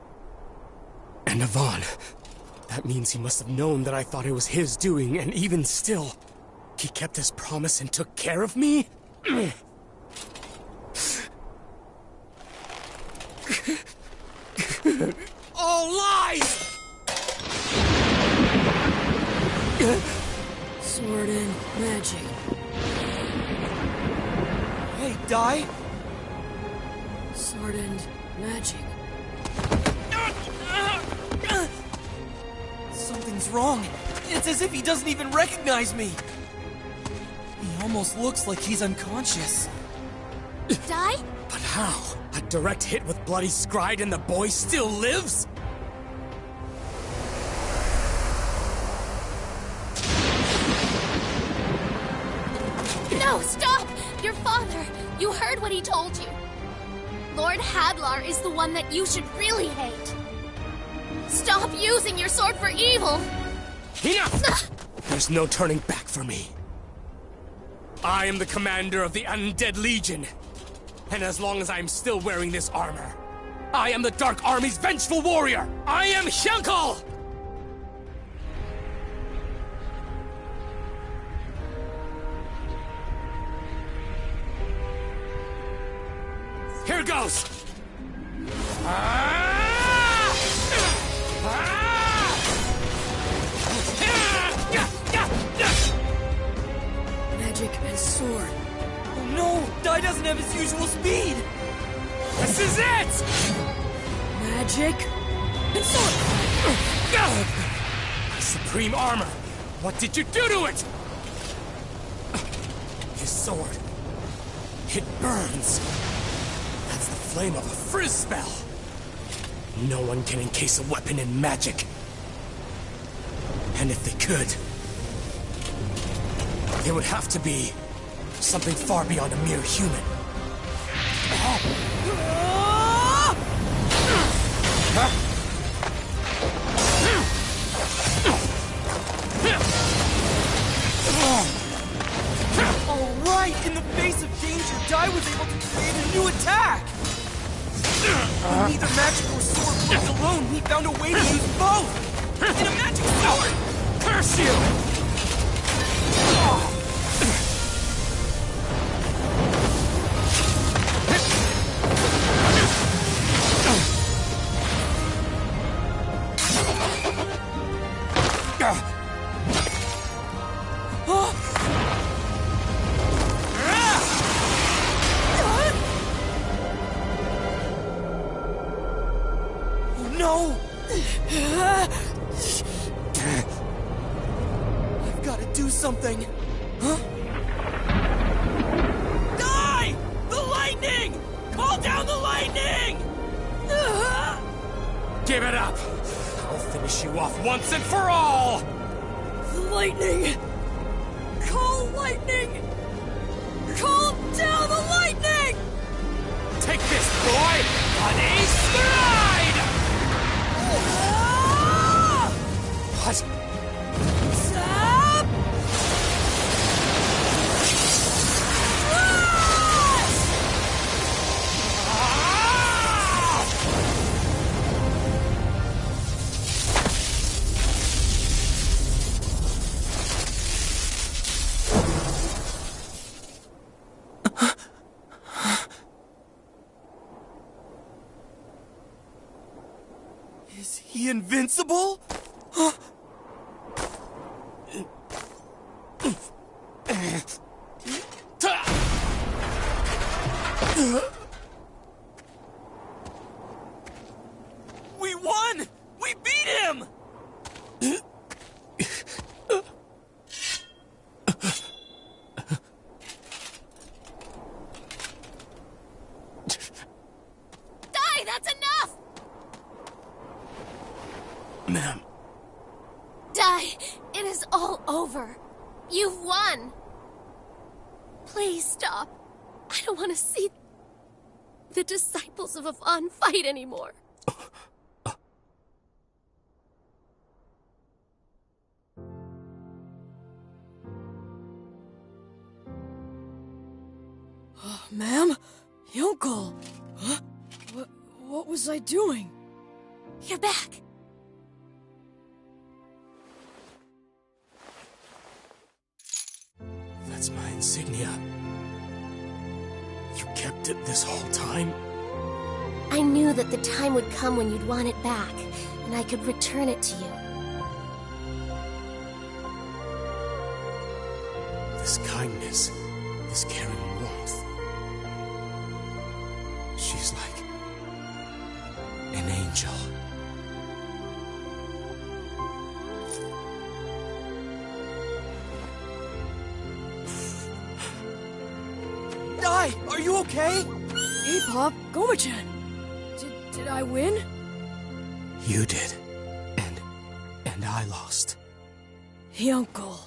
[SPEAKER 6] And Ivan. That means he must have known that I thought it was his doing, and even still, he kept his promise and took care of me? All lies!
[SPEAKER 10] Sword and magic.
[SPEAKER 2] Hey, Dai!
[SPEAKER 10] Sword and magic.
[SPEAKER 2] Something's wrong. It's as if he doesn't even recognize me. He almost looks like he's unconscious.
[SPEAKER 3] Dai?
[SPEAKER 6] But how? A direct hit with Bloody Scride and the boy still lives?
[SPEAKER 3] No, stop! Your father! You heard what he told you. Lord Hadlar is the one that you should really hate. Stop using your sword for evil!
[SPEAKER 6] Enough! There's no turning back for me. I am the commander of the Undead Legion. And as long as I'm still wearing this armor, I am the Dark Army's vengeful warrior! I am Hyunkle! Here goes!
[SPEAKER 10] Magic and sword.
[SPEAKER 2] Oh no! Dai doesn't have his usual speed!
[SPEAKER 6] This is it!
[SPEAKER 10] Magic
[SPEAKER 6] and sword! Supreme armor! What did you do to it? His sword. It burns. That's the flame of a frizz spell. No one can encase a weapon in magic. And if they could, it would have to be something far beyond a mere human.
[SPEAKER 2] I was able to create a new attack! With neither magic or sword worked alone, he found a way to use both! In a magic sword! Curse you! No! I've got to do something. Huh? Die! The lightning! Call down the lightning!
[SPEAKER 6] Give it up! I'll finish you off once and for all!
[SPEAKER 10] Lightning! Call lightning! Call down the lightning!
[SPEAKER 6] Take this, boy! On a stride! What?
[SPEAKER 10] Stop!
[SPEAKER 2] Is he invincible? We won! We beat him!
[SPEAKER 3] Die! That's enough!
[SPEAKER 6] Ma'am.
[SPEAKER 3] Die! It is all over. You've won. Please stop. I don't want to see the disciples of Avon fight anymore.
[SPEAKER 10] Ma'am? Yunkel! Huh? What was I doing?
[SPEAKER 3] You're back.
[SPEAKER 6] That's my insignia. You kept it this whole time?
[SPEAKER 3] I knew that the time would come when you'd want it back, and I could return it to you.
[SPEAKER 6] This kindness, this caring warmth. She's like an angel.
[SPEAKER 2] Dai, are you okay?
[SPEAKER 10] Hey, Pop, Goma-chan. Did I win?
[SPEAKER 6] You did. And I lost.
[SPEAKER 10] Yunkel.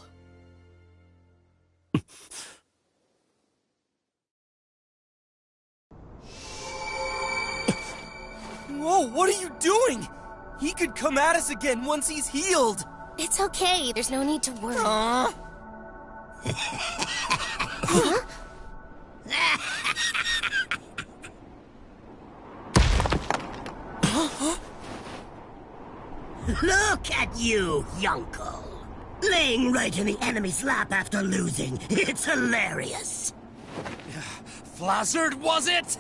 [SPEAKER 2] Whoa, what are you doing? He could come at us again once he's healed.
[SPEAKER 3] It's okay. There's no need to worry.
[SPEAKER 2] Huh?
[SPEAKER 9] Look at you, Yunkel. Laying right in the enemy's lap after losing. It's hilarious.
[SPEAKER 6] Flazzard, was it?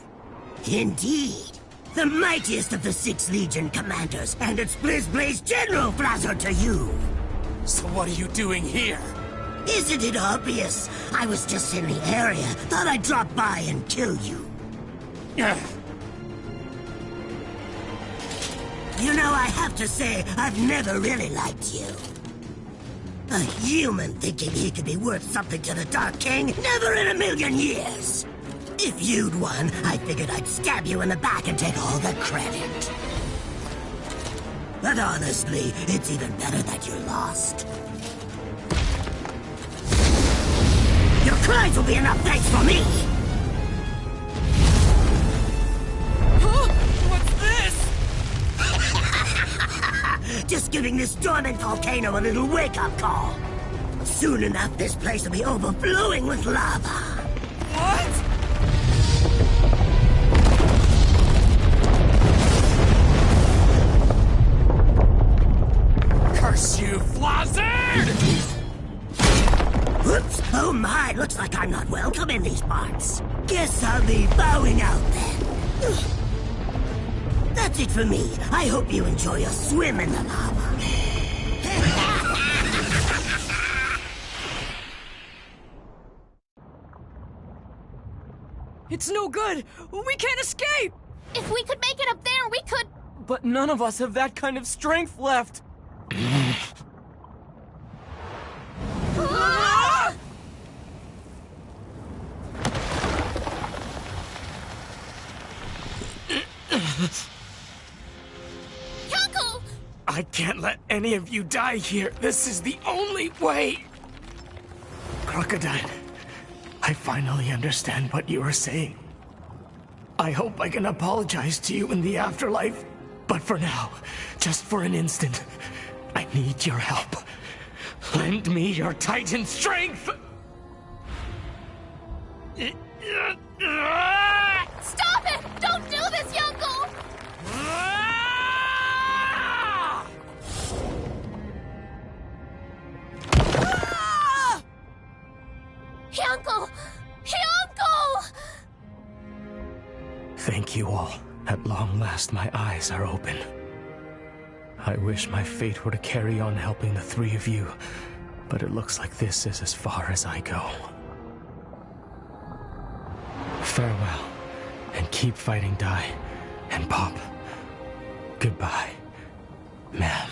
[SPEAKER 9] Indeed. The mightiest of the 6 Legion commanders, and it's Blizz General Flazzard to you.
[SPEAKER 6] So what are you doing here?
[SPEAKER 9] Isn't it obvious? I was just in the area. Thought I'd drop by and kill you. You know, I have to say, I've never really liked you. A human thinking he could be worth something to the Dark King? Never in a million years! If you'd won, I figured I'd stab you in the back and take all the credit. But honestly, it's even better that you lost. Your crimes will be enough thanks for me! Just giving this dormant volcano a little wake-up call. Soon enough, this place will be overflowing with lava.
[SPEAKER 2] What?
[SPEAKER 6] Curse you, Flazzard!
[SPEAKER 19] Whoops! Oh my, looks like I'm not welcome in these parts. Guess I'll be bowing out then. That's it for me. I hope you enjoy your swim in the lava.
[SPEAKER 10] It's no good! We can't escape!
[SPEAKER 3] If we could make it up there, we could...
[SPEAKER 2] But none of us have that kind of strength left.
[SPEAKER 3] Hyunko!
[SPEAKER 6] I can't let any of you die here. This is the only way. Crocodile, I finally understand what you are saying. I hope I can apologize to you in the afterlife. But for now, just for an instant, I need your help. Lend me your Titan strength!
[SPEAKER 3] Stop it! Don't do this, Hyunko! Hyunko! Hyunko!
[SPEAKER 6] Thank you all. At long last, my eyes are open. I wish my fate were to carry on helping the three of you, but it looks like this is as far as I go. Farewell, and keep fighting Dai and Pop. Goodbye, ma'am.